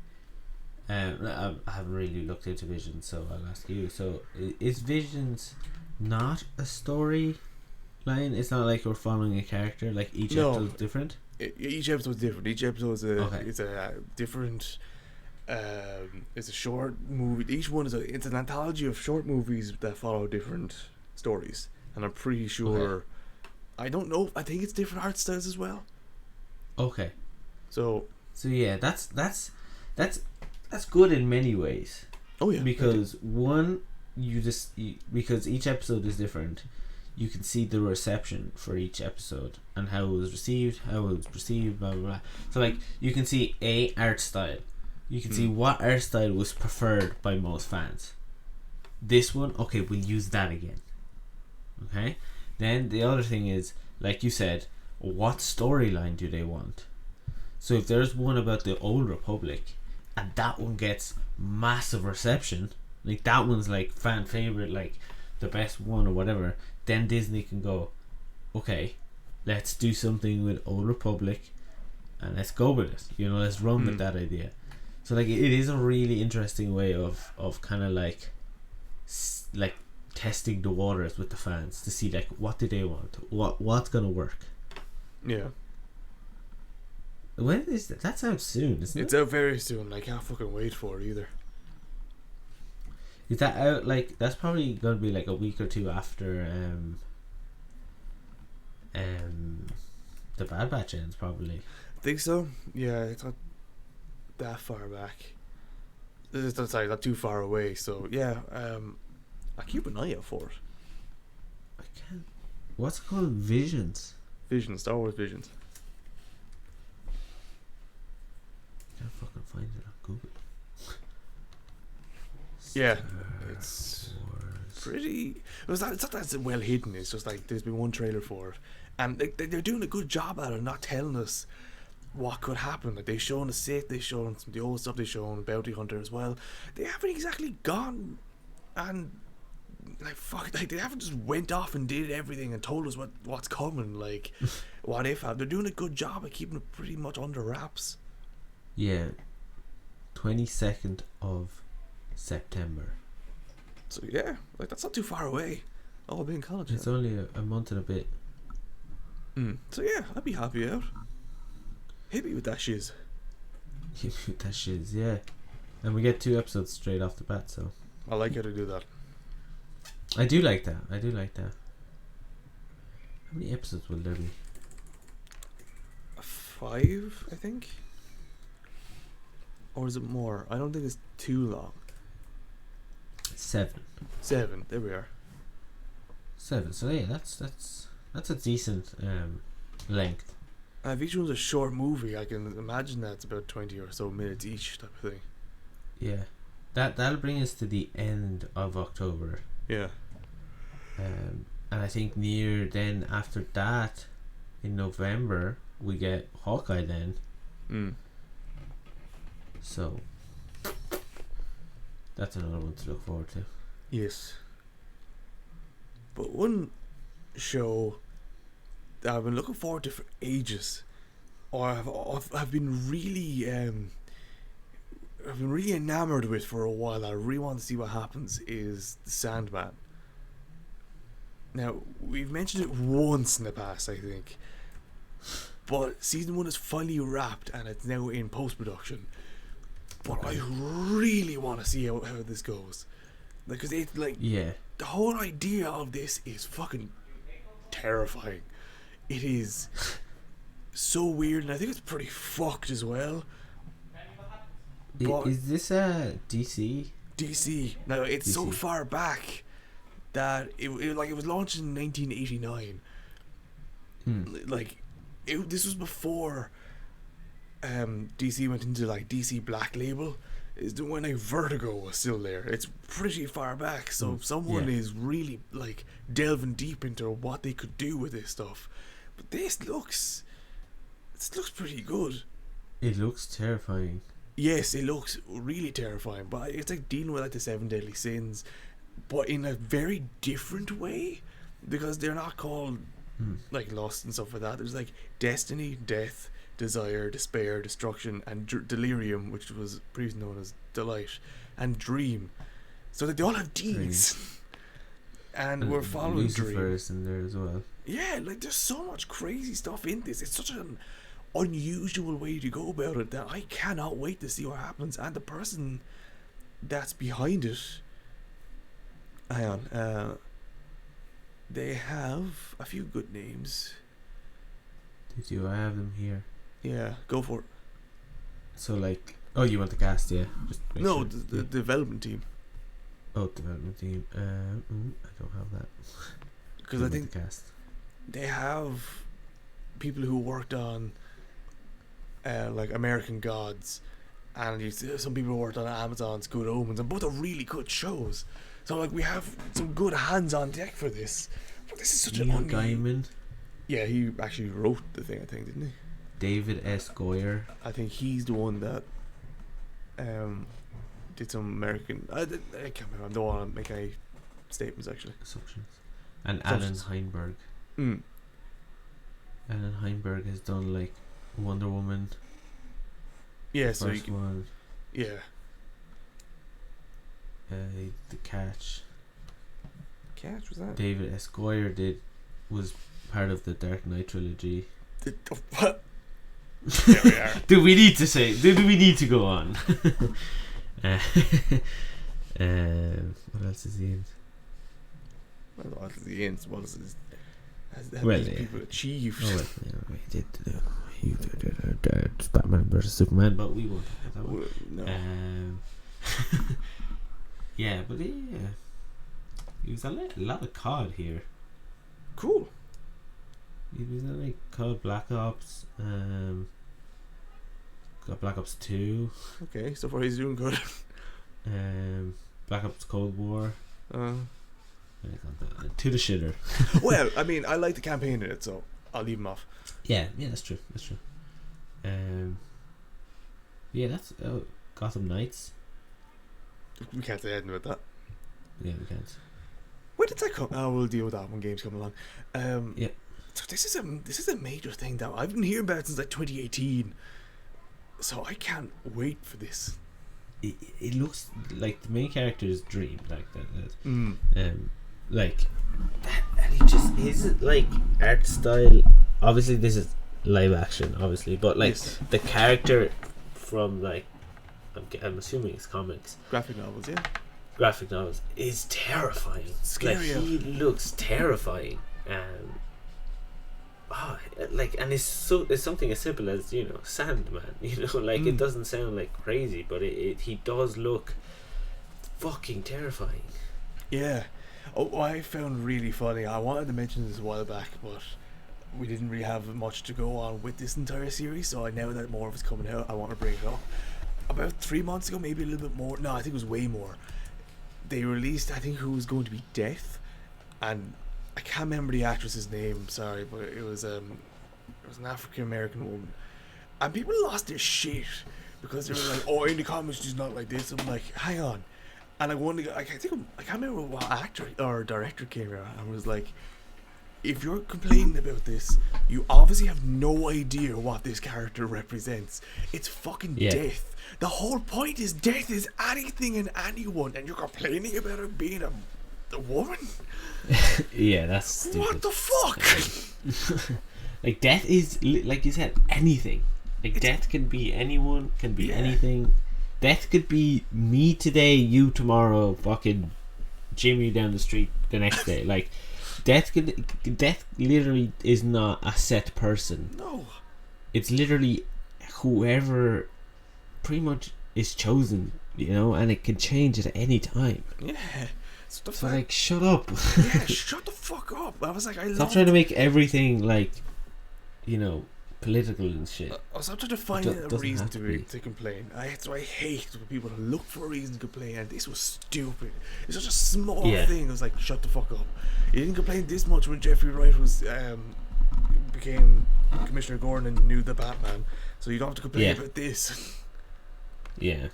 I haven't really looked into Visions, so I'll ask you. So, is Visions not a story line? It's not like we're following a character. Like, each episode is different. Each episode is different. Each episode is a different. It's a short movie. Each one it's an anthology of short movies that follow different stories, and I'm pretty sure. I don't know. I think it's different art styles as well. Okay. So yeah, that's good in many ways. Oh yeah. Because one, because each episode is different, you can see the reception for each episode and how it was received, blah blah blah. So like, you can see art style. You can see what art style was preferred by most fans. This one, okay, we'll use that again. Okay? Then the other thing is, like you said, what storyline do they want? So if there's one about the Old Republic, and that one gets massive reception, like that one's like fan favorite, like the best one or whatever, then Disney can go, okay, let's do something with Old Republic, and let's go with it. Let's run with that idea. So like, it is a really interesting way of kind of like testing the waters with the fans to see like, what do they want, what's gonna work. Yeah. When is that? That's out soon, isn't it? It's out very soon. I can't fucking wait for it either. Is that out like, that's probably gonna be like a week or two after the Bad Batch ends, probably. I think so. Yeah, it's not that far back. Sorry, not too far away. So yeah, I keep an eye out for it. I can't. What's it called? Visions. Star Wars Visions. Can't fucking find it on Google. Yeah, it's pretty. It's not that it's well hidden. It's just like there's been one trailer for it, and they're doing a good job at it, not telling us what could happen. Like, they've shown the Sith, they've shown some of the old stuff, they've shown Bounty Hunter as well. They haven't exactly gone and they haven't just went off and did everything and told us what's coming. Like, what if? They're doing a good job of keeping it pretty much under wraps. Yeah, 22nd of September. So yeah, like, that's not too far away. All being college. It's only a month and a bit. So yeah, I'd be happy out. Hit me with that shiz. That shiz, yeah. And we get 2 episodes straight off the bat, so I like how to do that. I do like that. How many episodes will there be? 5, I think. Or is it more? I don't think it's too long. 7. 7. There we are. 7. So yeah, that's a decent length. If each one's a short movie, I can imagine that's about 20 or so minutes each, type of thing. Yeah, that'll bring us to the end of October. Yeah. And I think near then after that, in November, we get Hawkeye then. So that's another one to look forward to. Yes. But one show that I've been looking forward to for ages, or I've been really enamored with for a while. I really want to see what happens, is Sandman. Now, we've mentioned it once in the past, I think, But season 1 is finally wrapped and it's now in post-production. But I really want to see how this goes. Because it's like, Yeah. the whole idea of this is fucking terrifying. It is so weird, and I think it's pretty fucked as well. But Is this a DC? DC. Now, it's so DC. far back that it was launched in 1989. Like, this was before DC went into like DC Black Label. Is when like Vertigo was still there. It's pretty far back, so someone is really like delving deep into what they could do with this stuff. But this looks pretty good. It looks terrifying. Yes, it looks really terrifying, but it's like dealing with like the 7 deadly sins, but in a very different way, because they're not called like lust and stuff like that. There's like destiny, death, desire, despair, destruction, and delirium, which was previously known as delight, and dream. So that they all have D's. And we're following Lucifer's in there as well. Yeah, like there's so much crazy stuff in this. It's such an unusual way to go about it that I cannot wait to see what happens. And the person that's behind it, hang on, they have a few good names. Did you? I have them here. Yeah, go for it. So like, oh, you want the cast? Yeah. Just make No, sure. the development team. Oh, development team. I don't have that. Because I think the cast. they have people who worked on like American Gods, and you see some people who worked on Amazon's Good Omens, and both are really good shows. So like we have some good hands on deck for this. But this is such Neil an Gaiman. Yeah, he actually wrote the thing, I think, didn't he? David S. Goyer. I think he's the one that did some American. I can't remember. I don't want to make any statements actually. Assumptions. And Alan Heinberg. Mm. Alan Heinberg has done like Wonder Woman. Yeah, so First one. Yeah. The Catch. Catch was that? David S. Goyer was part of the Dark Knight trilogy. What? There we are. Do we need to go on? What else is he in? What is the ends? What is this? Well, these yeah. people achieved? Oh, well, yeah, he did Batman vs Superman, but we won't talk about that one. No. Yeah, but he was a lot of COD here. Cool. He was in like COD Black Ops. Got Black Ops 2. Okay, so far he's doing good. Black Ops Cold War. To the shitter. Well, I mean, I like the campaign in it, so I'll leave him off. Yeah, that's true. Yeah, that's Gotham Knights. We can't say anything about that. Yeah, we can't. When did that come? Oh, we'll deal with that when games come along. Yeah. So this is a major thing that I've been hearing about since like 2018. So I can't wait for this. It looks like the main character's dream, like that. Like, and it just is like art style. Obviously, this is live action, obviously, but like the character from like, I'm assuming it's comics, Graphic novels, yeah. Graphic novels is terrifying. Scary. Like, he looks terrifying. And it's something as simple as, you know, Sandman. You know, like it doesn't sound like crazy, but he does look fucking terrifying. Yeah. Oh, I found really funny. I wanted to mention this a while back, but we didn't really have much to go on with this entire series. So now that more of it's coming out, I want to bring it up. About 3 months ago, maybe a little bit more. No, I think it was way more. They released, I think, who was going to be Death, and I can't remember the actress's name. Sorry, but it was an African American woman, and people lost their shit because they were like, "Oh, in the comics, she's not like this." I'm like, "Hang on," and I can't remember what actor or director came here and was like, "If you're complaining about this, you obviously have no idea what this character represents. It's fucking death. The whole point is death is anything and anyone, and you're complaining about her being a woman." Yeah, that's stupid. What the fuck? Like death is like you said, anything. Like death can be anyone, can be anything. Death could be me today, you tomorrow, fucking Jimmy down the street the next day. Like death literally is not a set person. No. It's literally whoever pretty much is chosen, you know, and it can change at any time. Yeah. So like, shut up. Yeah, shut the fuck up. I was like, Stop trying to make everything like, you know, political and shit. I was trying to find a reason to complain. I hate when people look for a reason to complain, and this was stupid. It's such a small thing. I was like, shut the fuck up. You didn't complain this much when Jeffrey Wright was became Commissioner Gordon and knew the Batman, so you don't have to complain about this. Yeah.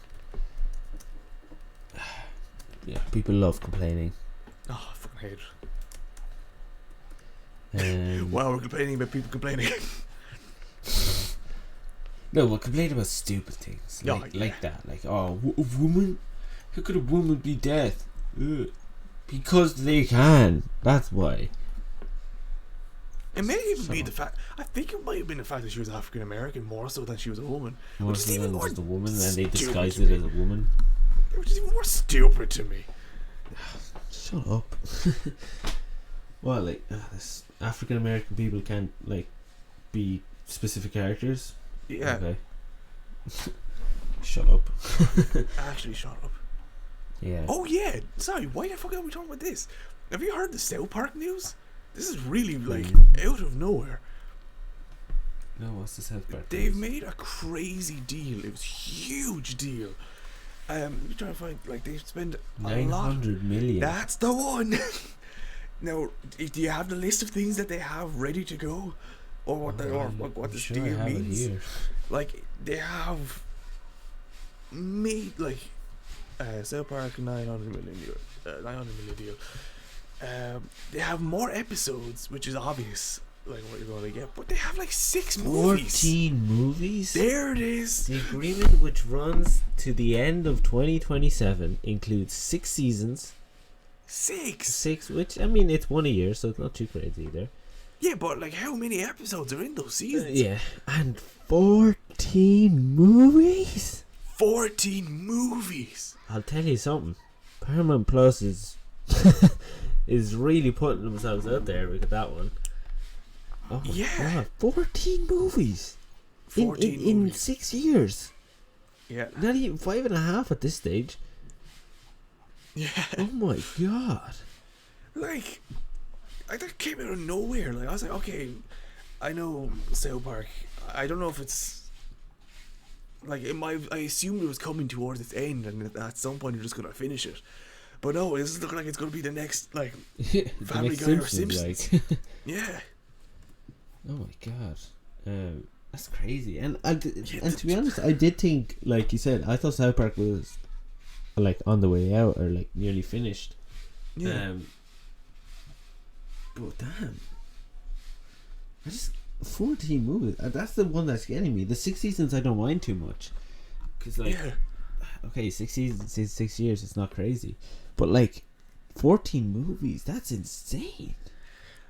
Yeah, people love complaining. Oh, I fucking hate it. Wow, we're complaining about people complaining. No, we'll complain about stupid things. Like that. Like, oh, a woman? How could a woman be death? Ugh. Because they can. That's why. It may even be the fact. I think it might have been the fact that she was African American more so than she was a woman. More so than just a woman, and they disguised it as a woman. Which is even more stupid to me. Shut up. Well, like, this African American people can't like be specific characters. Yeah. Okay. Shut up. Actually, shut up. Yeah. Oh yeah. Sorry. Why the fuck are we talking about this? Have you heard the South Park news? This is really like out of nowhere. No, what's the South Park? They've made a crazy deal. It was a huge deal. You're trying to find like they've spent a lot. 900 million. That's the one. Now, do you have the list of things that they have ready to go, or what what this deal means? Like they have made like South Park 900 million deal. They have more episodes, which is obvious, like what you're going to get, but they have like 6 movies. 14 movies? There it is. The agreement, which runs to the end of 2027, includes 6 seasons. 6, which, I mean, it's one a year, so it's not too crazy either. Yeah, but like how many episodes are in those seasons? Yeah, and 14 movies? 14 movies. I'll tell you something. Paramount Plus is is really putting themselves out there with that one. Oh my god, 14 movies 14 in movies. 6 years. Yeah, not even 5.5 at this stage. Yeah. Oh my god. Like that came out of nowhere. Like I was like, okay, I know South Park. I don't know if it's like I assumed it was coming towards its end, and at some point you're just gonna finish it. But no, this is looking like it's gonna be the next like Family Guy or Simpsons. Like. Yeah. Oh my god. That's crazy. And to be honest, I did think, like you said, I thought South Park was like on the way out or like nearly finished. Yeah. But damn, 14 movies. That's the one that's getting me. The 6 seasons I don't mind too much, because like, okay, 6 seasons is 6 years. It's not crazy, but like 14 movies. That's insane.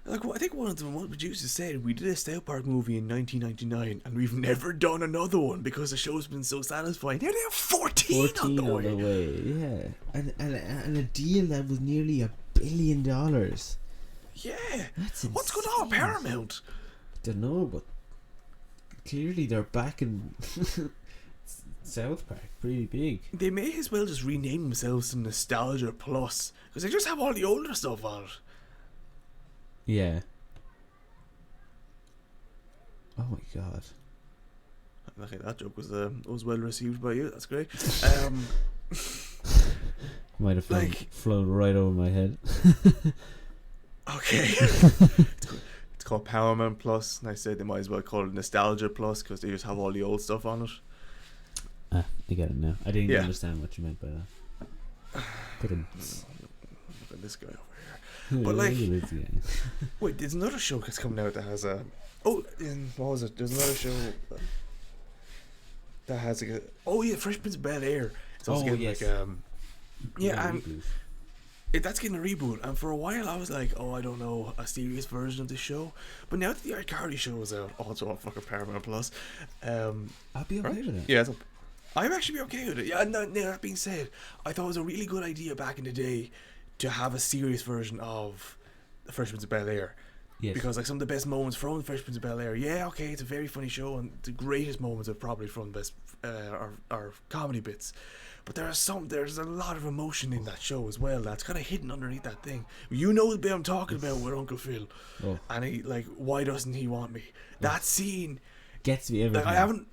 Like I think one of the producers said we did a South Park movie in 1999 and we've never done another one because the show's been so satisfying. Now they have 14 on the way. Yeah, and a deal that was nearly $1 billion. Yeah, that's insane. What's going on with Paramount? I don't know, but clearly they're back in South Park pretty big. They may as well just rename themselves to Nostalgia Plus because they just have all the older stuff on it. Yeah. Oh my god. Okay, that joke was well received by you. That's great. Might have flown right over my head. Okay. It's called Paramount Plus, and I said they might as well call it Nostalgia Plus because they just have all the old stuff on it. I get it now. I didn't understand what you meant by that. Look at this guy over here. But like, wait, there's another show that's coming out that has a. Oh, what was it? There's another show that has like a. Oh yeah, Fresh Prince of Bel-Air. It's also getting like that's getting a reboot, and for a while I was like, oh, I don't know, a serious version of the show. But now that the iCarly show is out, also on fucking Paramount Plus, I'll be okay right? with it. Yeah, I'd actually be okay with it. Yeah, no, that being said, I thought it was a really good idea back in the day to have a serious version of The Fresh Prince of Bel-Air. Yes. Because like some of the best moments from The Fresh Prince of Bel-Air, yeah, okay, it's a very funny show, and the greatest moments are probably from the best are comedy bits. But there's a lot of emotion in that show as well that's kind of hidden underneath that thing. You know the bit I'm talking about with Uncle Phil, and he like, why doesn't he want me? That scene gets me every like, time.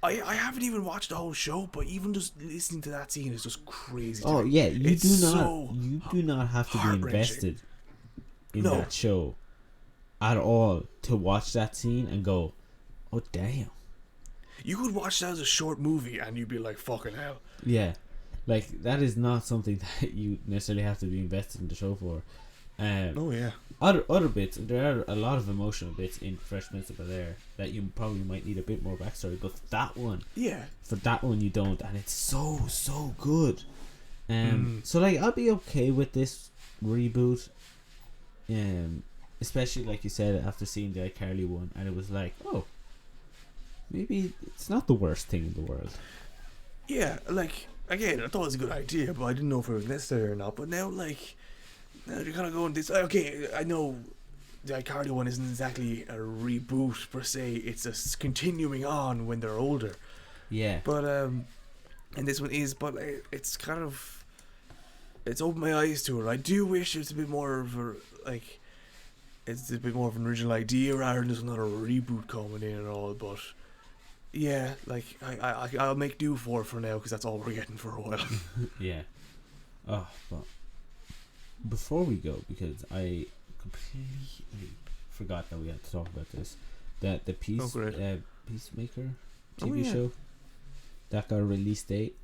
I haven't even watched the whole show, but even just listening to that scene is just crazy. Oh me. yeah, you so do not have to be invested in No. that show at all to watch that scene and go, oh damn. You could watch that as a short movie and you'd be like, fucking hell. Yeah, like that is not something that you necessarily have to be invested in the show for. Oh yeah. Other bits, there are a lot of emotional bits in Fresh Prince of Bel-Air that you probably might need a bit more backstory, but for that one you don't, and it's so good. So like I'll be okay with this reboot, especially like you said after seeing the iCarly one, and it was like, oh, maybe it's not the worst thing in the world. Yeah, like, again, I thought it was a good idea, but I didn't know if it was necessary or not. But now, like, now you're kind of going this. Okay, I know the iCarly one isn't exactly a reboot per se. It's a continuing on when they're older. Yeah. But and this one is, but it's kind of, it's opened my eyes to it. I do wish it's a bit more of a, like, it's a bit more of an original idea rather than just another reboot coming in and all. But yeah, like I'll make do for now because that's all we're getting for a while. Yeah. Oh, but before we go, because I completely forgot that we had to talk about this, that the Peacemaker TV show that got a release date,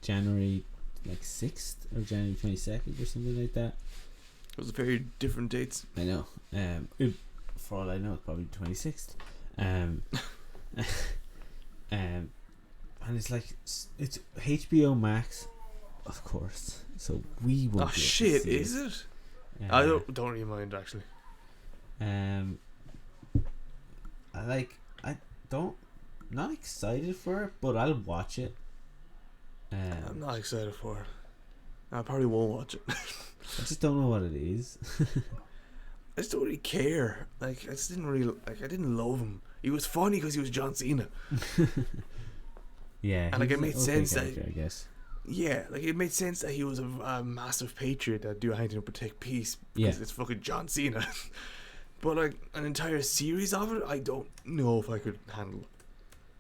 January like 6th or January 22nd or something like that. Those are very different dates. I know. For all I know, it's probably 26th. And it's like, it's HBO Max, of course. So we won't. Oh shit! Is it? I don't really mind actually. Not excited for it, but I'll watch it. I'm not excited for it. I probably won't watch it. I just don't know what it is. I just don't really care. Like, I just didn't really like. I didn't love him. He was funny because he was John Cena. Yeah, and like it made sense that, I guess. Yeah, like it made sense that he was a massive patriot that do anything to protect peace because it's fucking John Cena. But like an entire series of it, I don't know if I could handle.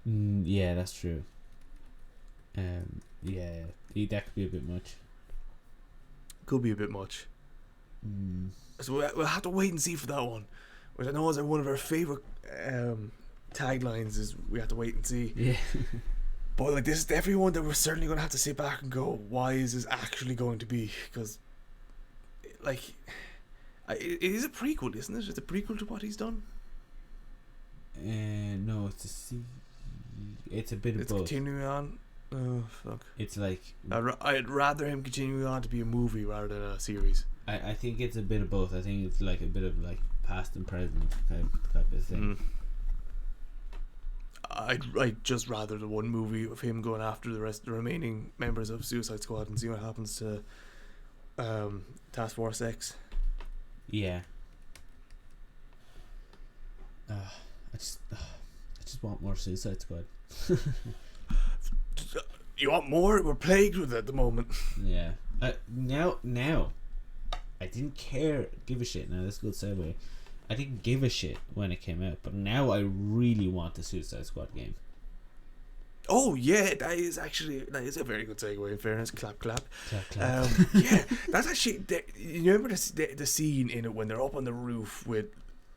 Yeah, that's true. Yeah, that could be a bit much. Could be a bit much. So we'll have to wait and see for that one, which I know is one of our favorite taglines. Is we have to wait and see. Yeah. But like this is definitely one that we're certainly going to have to sit back and go, why is this actually going to be? Because like it is a prequel, isn't it? It's a prequel to what he's done. No, it's a bit of both. It's continuing on. Oh fuck! It's like I'd rather him continuing on to be a movie rather than a series. I think it's a bit of both. I think it's like a bit of like past and present type of thing. I'd just rather the one movie of him going after the remaining members of Suicide Squad and see what happens to Task Force X. Yeah. I just want more Suicide Squad. You want more? We're plagued with it at the moment. Yeah. Now, I didn't give a shit. Now this is a good segue. I didn't give a shit when it came out, but now I really want the Suicide Squad game. Oh yeah, that is a very good segue. In fairness, clap. Clap. Yeah, that's actually. You remember the scene in it when they're up on the roof with,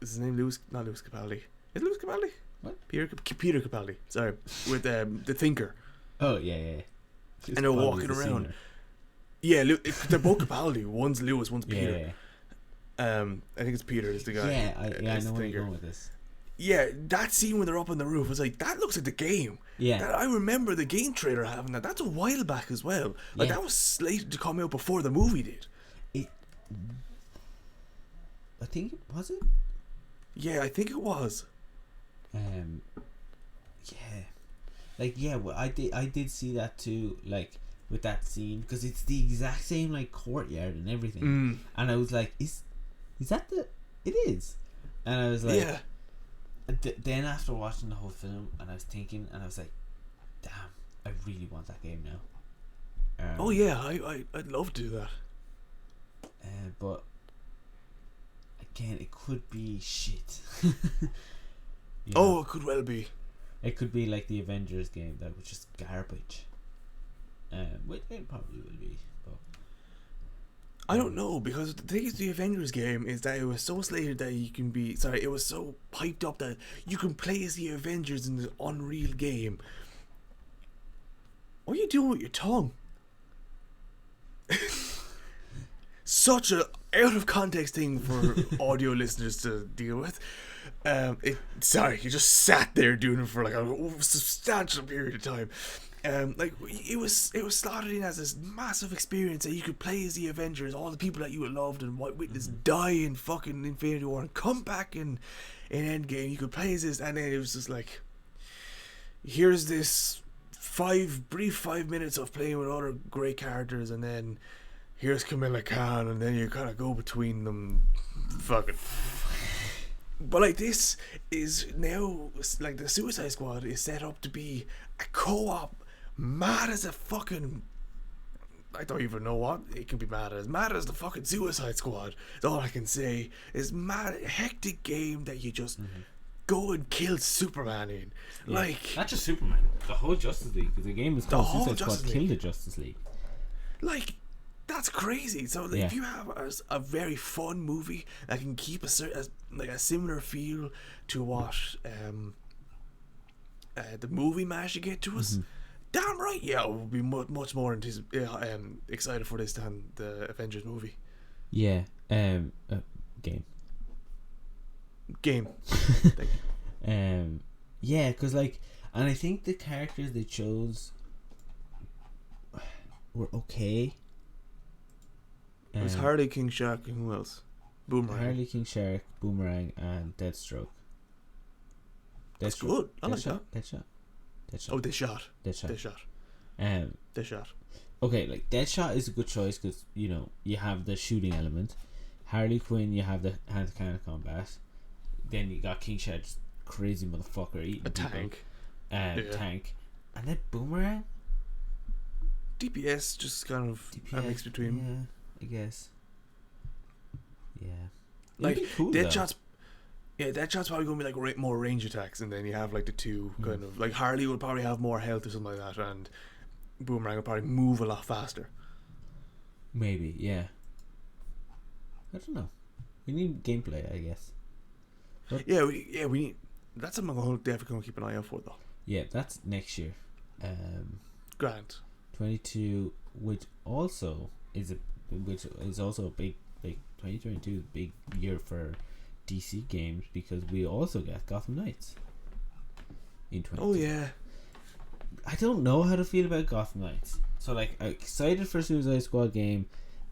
is his name not Lewis Capaldi? Is it Lewis Capaldi? What? Peter Capaldi. Sorry, with the Thinker. Oh yeah. And they're walking around. Yeah, they're both Capaldi. One's Lewis, one's Peter. Yeah. I think it's Peter is the guy. Yeah, I know where you're going with this. yeah, that scene when they're up on the roof was like, that looks like the game. Yeah. I remember the game trailer having that. That's a while back as well. Like, Yeah. that was slated to come out before the movie did. I think was it. Yeah, I think it was. Yeah, like well, I did see that too. Like with that scene, because it's the exact same like courtyard and everything. And I was like, is that the? It is. And I was like, yeah. Then after watching the whole film, and I was thinking, and I was like, damn, I really want that game now. Oh yeah, I'd love to do that. But again, it could be shit. You Oh, know? it could well be. It could be like the Avengers game that was just garbage. Which it probably will be. But I don't know, because the thing is, the Avengers game is that it was so slated that you can be... Sorry, it was so hyped up that you can play as the Avengers in the Unreal game. What are you doing with your tongue? Such a out of context thing for audio listeners to deal with. Sorry, you just sat there doing it for like a substantial period of time. Like it was slotted in as this massive experience that you could play as the Avengers, all the people that you loved and witness die in fucking Infinity War and come back in Endgame. You could play as this, and then it was just like, here's this brief 5 minutes of playing with other great characters, and then here's Kamala Khan, and then you kind of go between them, fucking. But like, this is now like the Suicide Squad is set up to be a co-op, mad as a fucking. I don't even know what it can be mad as the fucking Suicide Squad. That's all I can say. Is mad hectic game that you just go and kill Superman in. yeah. Like, not just Superman, the whole Justice League, because the game is called Suicide Squad Kill the Justice League. like. That's crazy. So like, if you have a very fun movie that can keep a similar feel to what the movie managed to get to us, damn right, yeah, we'll be much more excited for this than the Avengers movie. Yeah. Game. Thank you. Yeah, because like, and I think the characters they chose were okay. It was Harley, King Shark, and who else? Boomerang. Harley, King Shark, Boomerang, and Deathstroke. That's good. I like that. Deadshot. Oh, Deadshot. Deadshot. Okay, like Deadshot is a good choice because you have the shooting element. Harley Quinn, you have the hand-to-hand combat. Then you got King Shark, just crazy motherfucker eating a people. Tank, and then Boomerang. DPS, just kind of a mix between. Yeah, I guess. Yeah. Like, cool, Deadshot's probably going to be like more range attacks, and then you have like the two kind of like Harley would probably have more health or something like that, and Boomerang would probably move a lot faster. Maybe, yeah. I don't know. We need gameplay, I guess. But we need. That's something I'm definitely going to keep an eye out for, though. Yeah, that's next year. Grant. 22, which is also a big 2022 is a big year for DC games because we also got Gotham Knights in 22. Oh yeah. I don't know how to feel about Gotham Knights. So like, I'm excited for Suicide Squad game,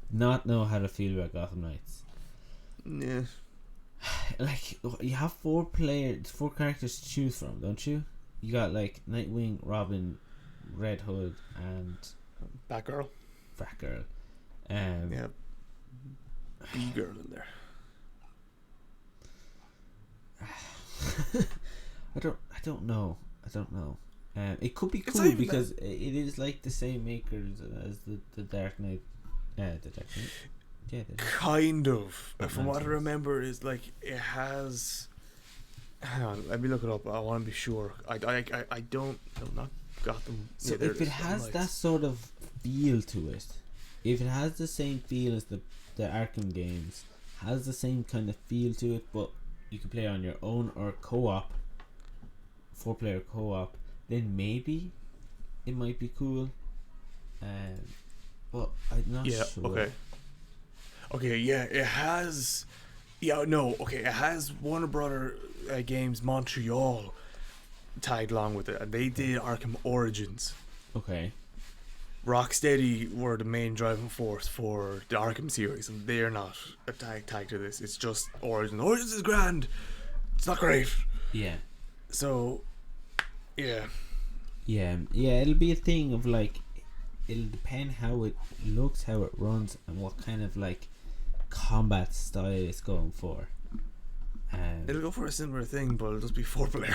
not know how to feel about Gotham Knights. Yeah. Like, you have four characters to choose from, don't you? You got like Nightwing, Robin, Red Hood, and Batgirl. Yeah. B-girl in there. I don't know. It could be cool because it is like the same makers as the Dark Knight. The Dark Knight. Yeah. Kind of. From what I remember, is like it has. Hang on, let me look it up. I want to be sure. I don't. No, not Gotham. So yeah, if it has that sort of feel to it, if it has the same feel as the Arkham games, has the same kind of feel to it, but you can play on your own or co-op, 4-player co-op, then maybe it might be cool. But I'm not sure. Okay, yeah, it has Yeah, no, okay. It has Warner Brother Games Montreal tagged along with it, and they did Arkham Origins. Okay. Rocksteady were the main driving force for the Arkham series, and they're not a tag to this. It's just Origins. Origins is grand. It's not great. Yeah. So, yeah. Yeah. It'll be a thing of like, it'll depend how it looks, how it runs, and what kind of like combat style it's going for. It'll go for a similar thing, but it'll just be 4-player.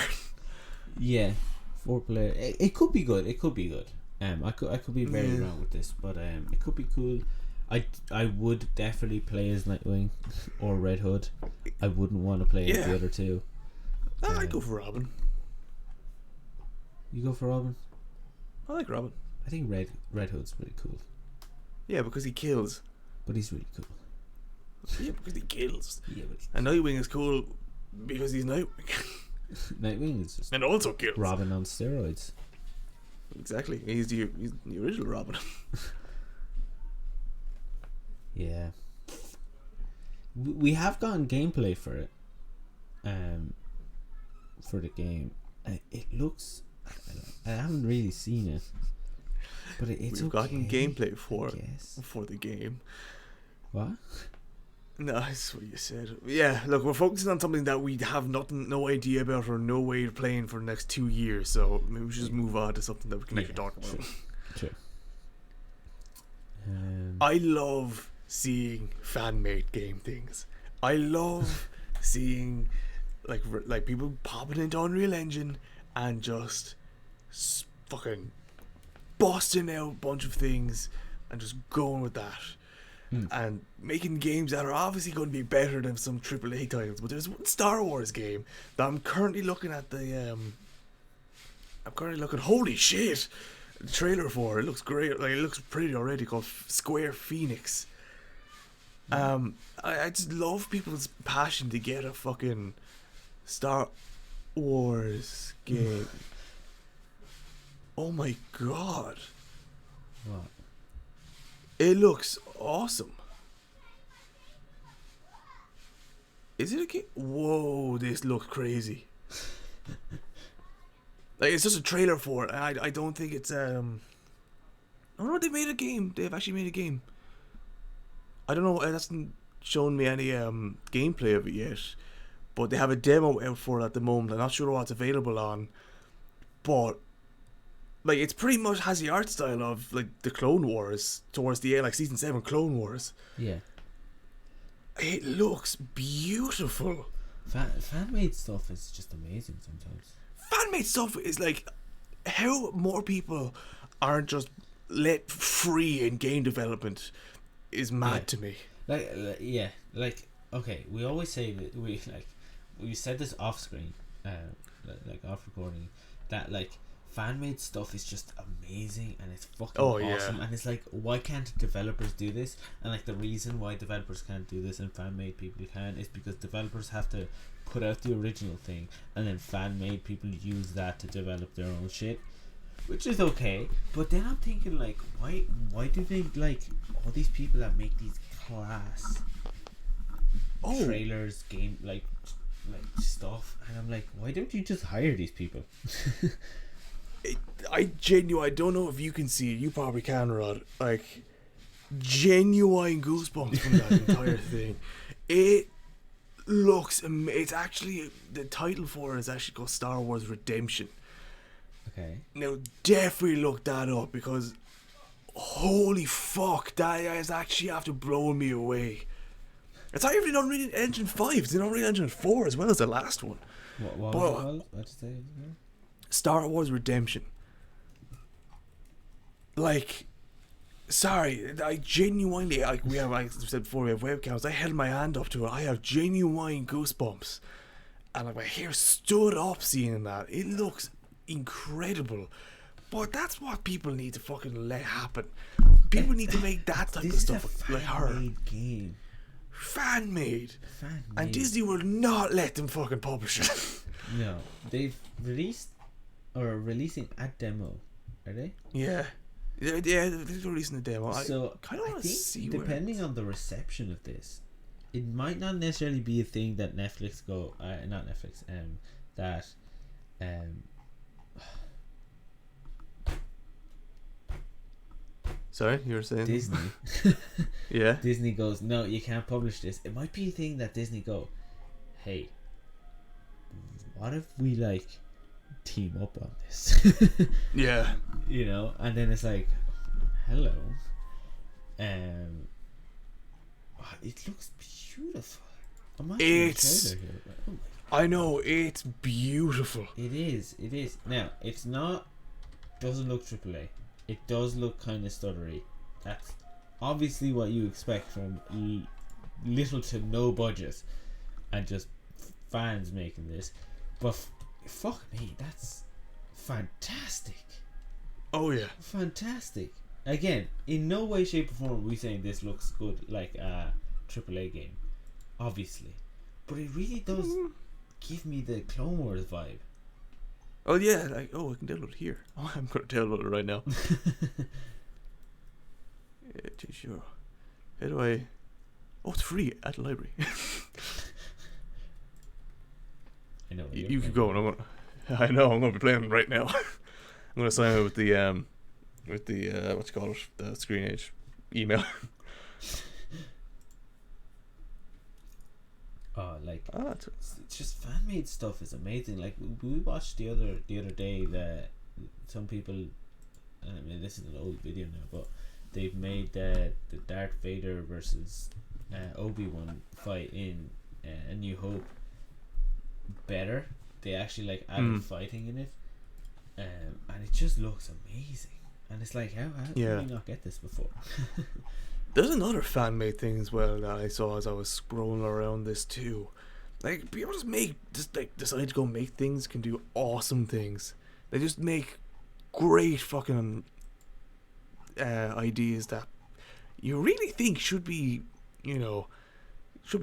Yeah, 4-player. It could be good. It could be good. I could be very wrong with this, but it could be cool. I would definitely play as Nightwing or Red Hood. I wouldn't want to play as the other two. I'd go for Robin. You go for Robin? I like Robin. I think Red Hood's really cool. Yeah, because he kills. But he's really cool. Yeah, because he kills. Yeah, but And Nightwing is cool because he's Nightwing. Nightwing is just and also kills. Robin on steroids. Exactly. He's the original Robin. Yeah. We have gotten gameplay for it. For the game. It looks... I haven't really seen it. But it's We've gotten gameplay for the game. What? No, that's what you said. Yeah, look, we're focusing on something that we have no idea about or no way of playing for the next 2 years, so maybe we should just move on to something that we can actually talk about. True. I love seeing fan-made game things. I love seeing like people popping into Unreal Engine and just fucking busting out a bunch of things and just going with that. And making games that are obviously going to be better than some AAA titles. But there's one Star Wars game that I'm currently looking at holy shit, the trailer for. It looks great. Like, it looks pretty already, called Square Phoenix. I just love people's passion to get a fucking Star Wars game. Oh my god. What? It looks awesome. Is it a game? Whoa, this looks crazy. Like, it's just a trailer for it. I don't think it's Oh no, they made a game. They've actually made a game. I don't know. It hasn't shown me any gameplay of it yet, but they have a demo out for it at the moment. I'm not sure what it's available on, but like, it's pretty much has the art style of like the Clone Wars towards the end, like season 7 Clone Wars. Yeah. It looks beautiful. Fan-made stuff is just amazing sometimes. Fan-made stuff is like how more people aren't just let free in game development is mad to me. Like okay, we always say that we said this off screen, like off recording, that like fan-made stuff is just amazing and it's fucking awesome. And it's like, why can't developers do this? And like, the reason why developers can't do this and fan-made people can is because developers have to put out the original thing, and then fan-made people use that to develop their own shit, which is okay. But then I'm thinking, like, why do they, like, all these people that make these class trailers, game like stuff, and I'm like, why don't you just hire these people? I don't know if you can see it. You probably can, Rod. Like, genuine goosebumps from that entire thing. It looks it's actually, the title for it is actually called Star Wars Redemption. Okay. Now, definitely look that up, because holy fuck, that is actually after blowing me away. It's not even in Unreal Engine 5, it's in Unreal Engine 4 as well as the last one. What was it called? What'd you say? Star Wars Redemption. Like, sorry, I genuinely, like I said before, we have webcams. I held my hand up to it. I have genuine goosebumps, and like my hair stood up seeing that. It looks incredible, but that's what people need to fucking let happen. People need to make that type of stuff like her. Game. Fan made. And Disney will not let them fucking publish it. No, they've released or releasing a demo, are they? Yeah, they're releasing a demo. So I kind of want to see depending on the reception of this, it might not necessarily be a thing that Netflix go, not Netflix, that Sorry, you were saying Disney. Yeah. Disney goes, no, you can't publish this. It might be a thing that Disney go, hey, what if we like team up on this? Yeah. You know, and then it's like, hello, it looks beautiful. I'm watching the trailer here. Oh my I know, it's beautiful. It is. Now, it's not, doesn't look AAA. It does look kind of stuttery. That's obviously what you expect from little to no budget and just fans making this. But fuck me, that's fantastic. Oh yeah. Fantastic. Again, in no way, shape or form are we saying this looks good like a AAA game. Obviously. But it really does give me the Clone Wars vibe. Oh yeah, like, oh, I can download it here. Oh, I'm gonna download it right now. Yeah, sure. How do I? Oh, it's free at the library. I know. You keep going. I know. I'm gonna be playing right now. I'm gonna sign up with the what you call it, the Screen Age email. Oh, like It's it's just fan made stuff is amazing. Like we watched the other day that some people, I mean this is an old video now, but they've made the Darth Vader versus Obi-Wan fight in A New Hope better. They actually like added fighting in it, and it just looks amazing. And it's like, how did we not get this before? There's another fan made thing as well that I saw as I was scrolling around this too. Like people just decide to go make things, can do awesome things. They just make great fucking ideas that you really think should be,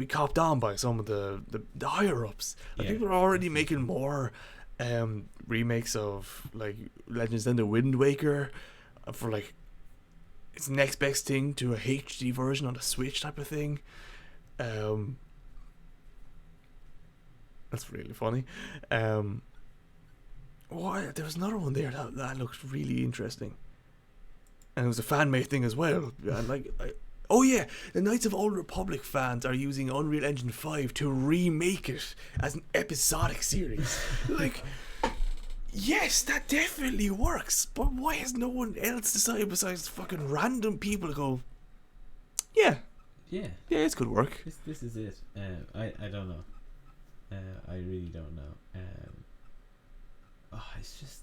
copped on by some of the higher ups. Like people are already making more remakes of like Legends of the Wind Waker for like it's the next best thing to a HD version on the Switch type of thing. That's really funny. There was another one there that looked really interesting, and it was a fan made thing as well. And the Knights of Old Republic fans are using Unreal Engine 5 to remake it as an episodic series. Like, yes, that definitely works, but why has no one else decided besides fucking random people to go, yeah, it's good work. This is it. I don't know. I really don't know. It's just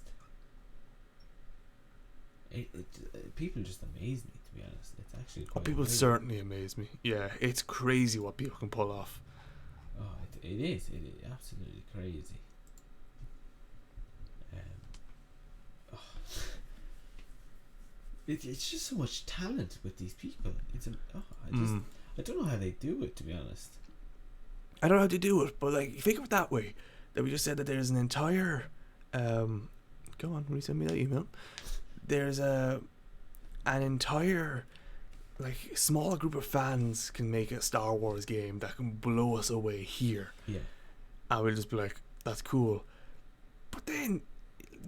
people just amaze me, to be honest. It's actually quite people amazing. certainly amaze me. Yeah, it's crazy what people can pull off. It is absolutely crazy. It's just so much talent with these people. I don't know how they do it, to be honest. I don't know how to do it, but like think of it that way. That we just said that there's an entire go on, resend me that email. There's an entire like small group of fans can make a Star Wars game that can blow us away here. Yeah. And we'll just be like, that's cool. But then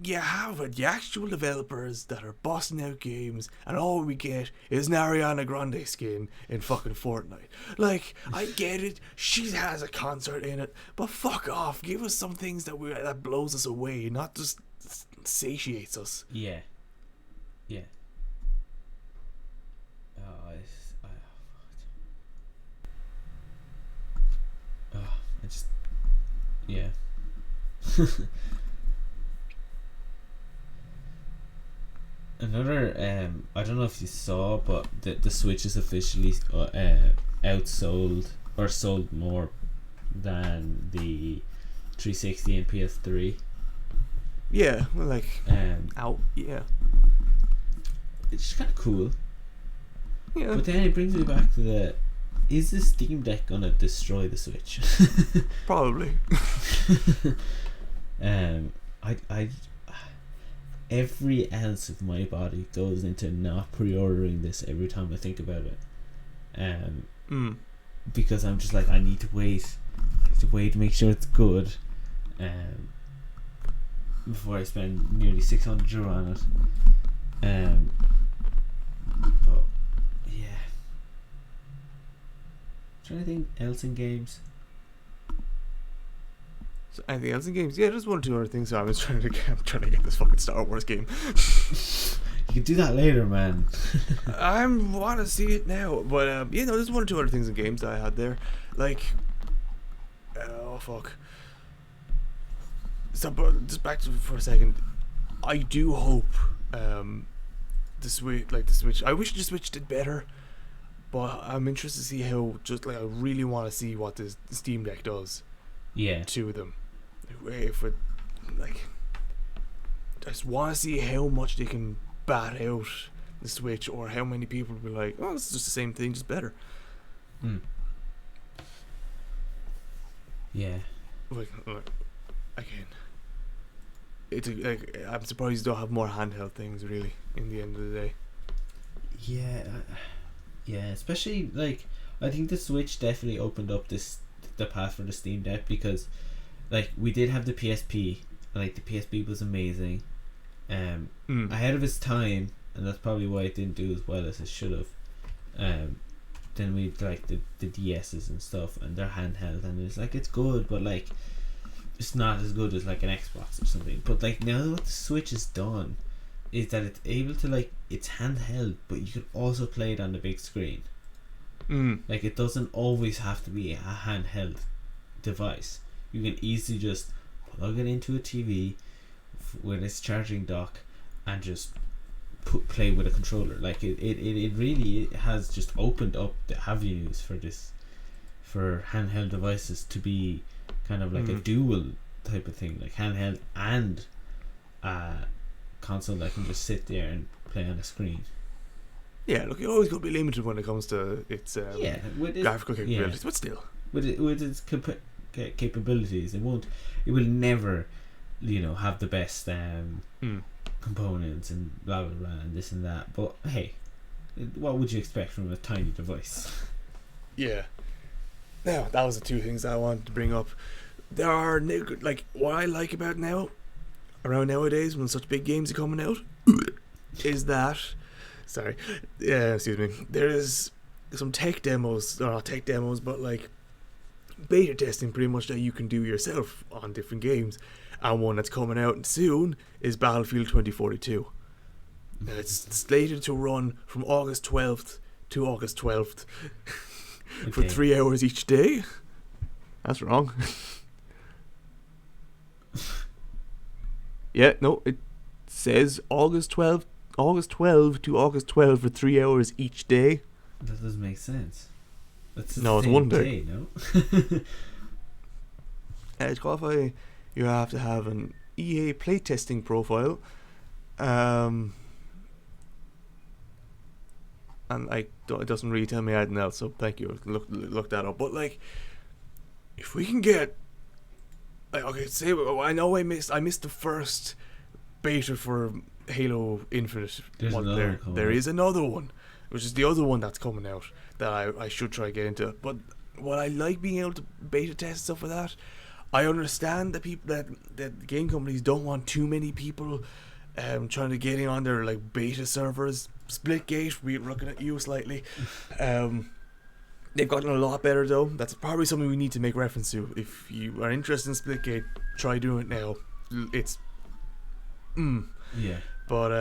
you have the actual developers that are bossing out games, and all we get is an Ariana Grande skin in fucking Fortnite. Like, I get it, she has a concert in it, but fuck off. Give us some things that blows us away, not just satiates us. Yeah. Another, I don't know if you saw, but the Switch is officially outsold or sold more than the 360 and PS3. Yeah, well, like, yeah. It's just kind of cool. Yeah. But then it brings me back to is the Steam Deck gonna destroy the Switch? Probably. I every ounce of my body goes into not pre-ordering this every time I think about it. because I'm just like, I need to wait. To make sure it's good, before I spend nearly €600 on it. But yeah, is there anything else in games? So anything else in games? Yeah, just one or two other things. So I'm trying to get this fucking Star Wars game. You can do that later, man. I want to see it now, but there's one or two other things in games that I had there, like, oh fuck. So, but just back to for a second. I do hope the Switch. I wish the Switch did better, but I'm interested to see how. Just like I really want to see what the Steam Deck does. Yeah. To them, if it like, I just want to see how much they can bat out the Switch, or how many people will be like, oh, it's just the same thing, just better. Yeah. Like again, I'm surprised they don't have more handheld things really in the end of the day. Yeah, especially like, I think the Switch definitely opened up the path for the Steam Deck, because like we did have the PSP, like the PSP was amazing, ahead of its time, and that's probably why it didn't do as well as it should have. Then we like the DS's and stuff, and they're handheld, and it's like, it's good, but like it's not as good as like an Xbox or something. But like now what the Switch has done is that it's able to, like, it's handheld, but you can also play it on the big screen. Like, it doesn't always have to be a handheld device. You can easily just plug it into a TV with its charging dock and just play with a controller. Like, it really has just opened up the avenues for handheld devices to be kind of like a dual type of thing, like handheld and console that can just sit there and play on a screen. Yeah, look, you're always going to be limited when it comes to its graphical capabilities, but still, with its capabilities, it will never, have the best components and blah blah blah and this and that. But hey, what would you expect from a tiny device? Yeah. Now, that was the two things I wanted to bring up. There are, like, what I like about around nowadays when such big games are coming out, is that, excuse me, there is some tech demos, or not tech demos, but like beta testing pretty much that you can do yourself on different games. And one that's coming out soon is Battlefield 2042. Now, it's slated to run from August 12th to August 12th for 3 hours each day. That's wrong. Yeah, no, it says August 12 to August 12 for 3 hours each day. That doesn't make sense. That's no, it's one day. No. To qualify, you have to have an EA playtesting profile, and it doesn't really tell me anything else. So thank you. Look that up. But like, if we can get, like, okay, say I know I missed the first beta for Halo Infinite. There is another one, which is the other one that's coming out that I should try to get into. But what I like being able to beta test stuff like that, I understand that that game companies don't want too many people trying to get in on their like beta servers. Splitgate, we're looking at you slightly. They've gotten a lot better though. That's probably something we need to make reference to. If you are interested in Splitgate, try doing it now. It's yeah. But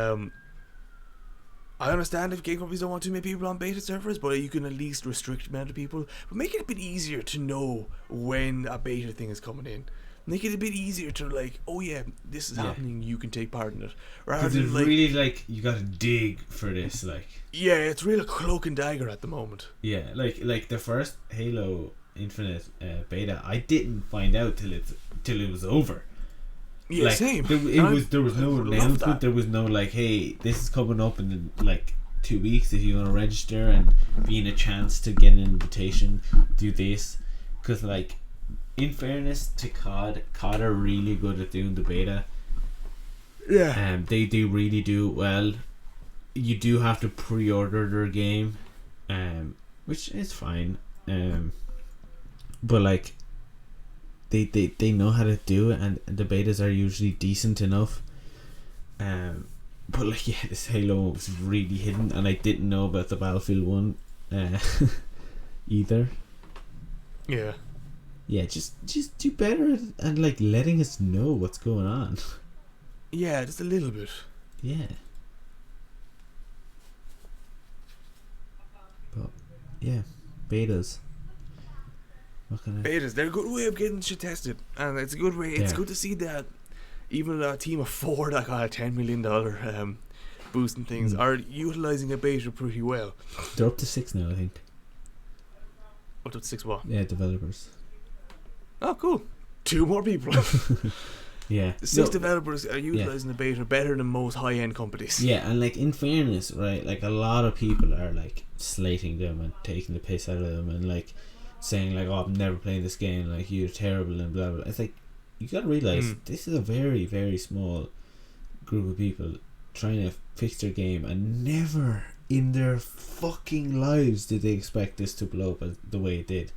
I understand if game companies don't want too many people on beta servers, but you can at least restrict the amount of people. But make it a bit easier to know when a beta thing is coming in. Make it a bit easier to like, oh yeah, this is happening, you can take part in it. Rather than like, really like, you gotta dig for this, like. Yeah, it's real cloak and dagger at the moment. Yeah, like the first Halo Infinite beta, I didn't find out till it was over. Yeah, like, same. There was no announcement. There was no like, hey, this is coming up in like 2 weeks. If you want to register and being a chance to get an invitation, do this. Because like, in fairness to COD are really good at doing the beta. Yeah. They really do well. You do have to pre-order their game, which is fine. But like they know how to do it, and the betas are usually decent enough. But like, yeah, this Halo was really hidden, and I didn't know about the Battlefield 1 either. Yeah. Yeah, just do better and like letting us know what's going on. Yeah, just a little bit. Yeah. But yeah, betas. What can I... Betas, they're a good way of getting shit tested, and it's a good way. It's good to see that even a team of 4 that got a $10 million boost and things are utilizing a beta pretty well. They're up to 6 now, I think. Up to 6 what? Yeah, developers. Oh, cool. 2 more people. Yeah. 6 developers are utilizing the beta better than most high-end companies. Yeah, and like in fairness, right, like a lot of people are like slating them and taking the piss out of them and like saying like, oh, I'm never playing this game, like you're terrible and blah blah. It's like, you gotta realize this is a very, very small group of people trying to fix their game, and never in their fucking lives did they expect this to blow up the way it did.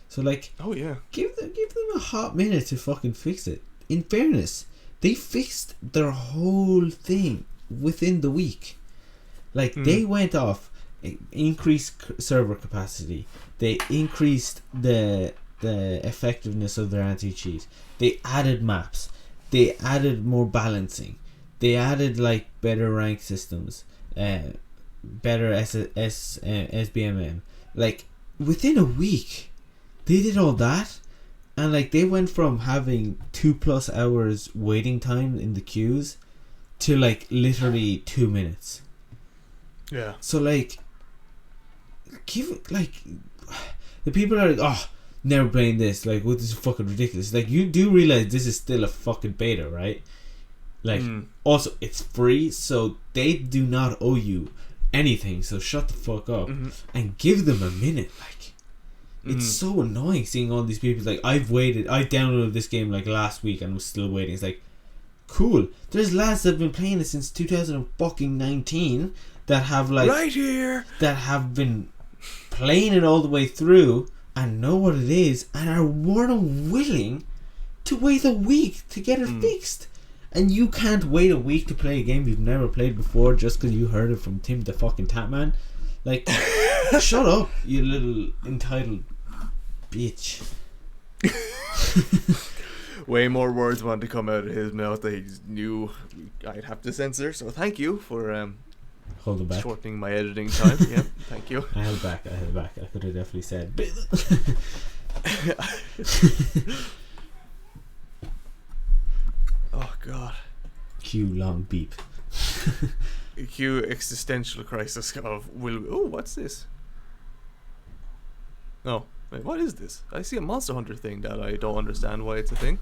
So like, oh yeah, give them a hot minute to fucking fix it. In fairness, they fixed their whole thing within the week. Like they went off, increased server capacity, they increased the effectiveness of their anti-cheat, they added maps, they added more balancing, they added like better rank systems, better SBMM. Like within a week they did all that, and like they went from having 2+ hours waiting time in the queues to like literally 2 minutes. Yeah. So like, give it, like, the people are like, oh, never playing this, like, what, this is fucking ridiculous. Like, you do realize this is still a fucking beta, right? Like, also it's free, so they do not owe you anything, so shut the fuck up and give them a minute. Like, it's so annoying seeing all these people like, I downloaded this game like last week and was still waiting. It's like, cool, there's lads that have been playing it since 2019 that have like right here, that have been playing it all the way through and know what it is and are more than willing to wait a week to get it fixed. And you can't wait a week to play a game you've never played before just because you heard it from Tim the fucking Tatman. Like, shut up, you little entitled bitch. Way more words wanted to come out of his mouth that he knew I'd have to censor. So thank you for hold it back, shortening my editing time. Yeah, thank you. I held back. I could have definitely said. Oh god. Cue long beep. Cue existential crisis of what's this? Oh, wait, what is this? I see a Monster Hunter thing that I don't understand why it's a thing.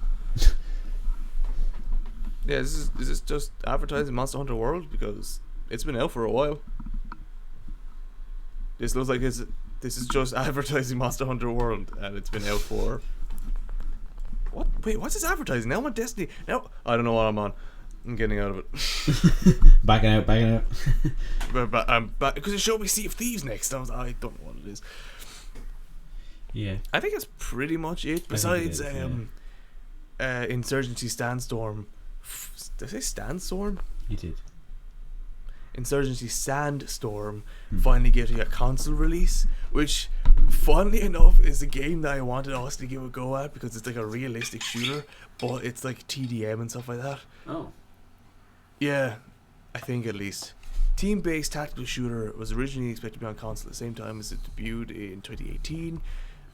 Yeah, is this just advertising Monster Hunter World? Because it's been out for a while. This looks like this is just advertising Monster Hunter World, and it's been out for... What? Wait, what's this advertising? Now I'm on Destiny. Now I don't know what I'm on. I'm getting out of it. Backing out. but I'm back because it showed me Sea of Thieves next. I don't know what it is. Yeah, I think that's pretty much it. Besides, Insurgency Sandstorm. Did I say Sandstorm? You did. Insurgency Sandstorm finally getting a console release, which, funnily enough, is a game that I wanted us to give a go at because it's like a realistic shooter, but it's like TDM and stuff like that. Oh. Yeah, I think at least. Team-based tactical shooter was originally expected to be on console at the same time as it debuted in 2018,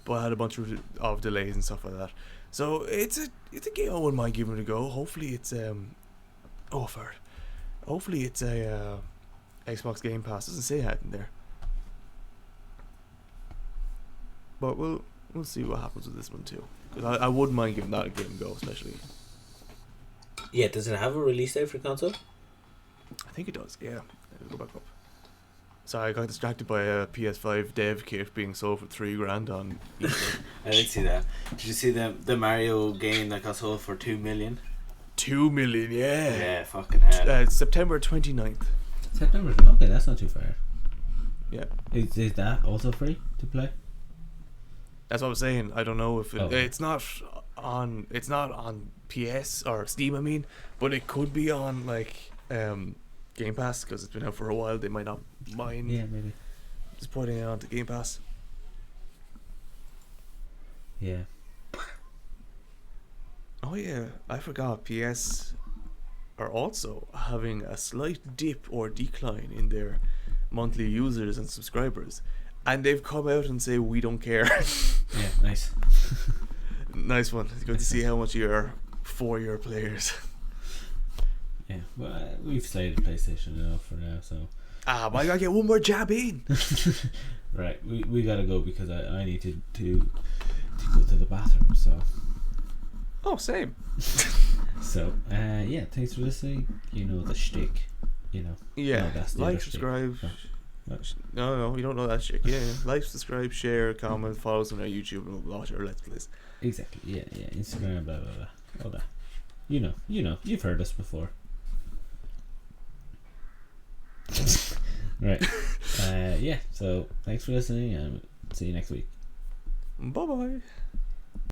but had a bunch of delays and stuff like that. So it's a game I wouldn't mind giving it a go. Hopefully it's hopefully it's a Xbox Game Pass. Doesn't say that in there, but we'll see what happens with this one too. Because I wouldn't mind giving that a game a go, especially. Yeah, does it have a release date for console? I think it does. Yeah, go back up. Sorry, I got distracted by a PS5 dev kit being sold for $3,000 on eBay. I didn't see that. Did you see the Mario game that got sold for $2 million? 2 million, yeah. Yeah, fucking hell. September 29th. September. Okay, that's not too far. Yeah. Is that also free to play? That's what I'm saying. I don't know if Oh. it's not on. It's not on PS or Steam. I mean, but it could be on like Game Pass because it's been out for a while. They might not mind Yeah, maybe. just putting it onto Game Pass. Yeah. Oh yeah, I forgot. PS are also having a slight dip or decline in their monthly users and subscribers, and they've come out and say we don't care. Yeah, nice. Nice one. It's good to see how much your 4-year players. Yeah, well, we've slated PlayStation enough for now, so. But I gotta get one more jab in. Right, we gotta go because I need to go to the bathroom, so. Oh, same. So, yeah, thanks for listening. You know the shtick, you know. Yeah, No, that's the like, other shtick. subscribe. Oh. No, you don't know that shit. Yeah, like, subscribe, share, comment, follow us on our YouTube and watch our Let's Plays. Exactly, yeah, Instagram, blah, blah, blah, all that. You know, you've heard us before. Right. Yeah, so thanks for listening and see you next week. Bye bye.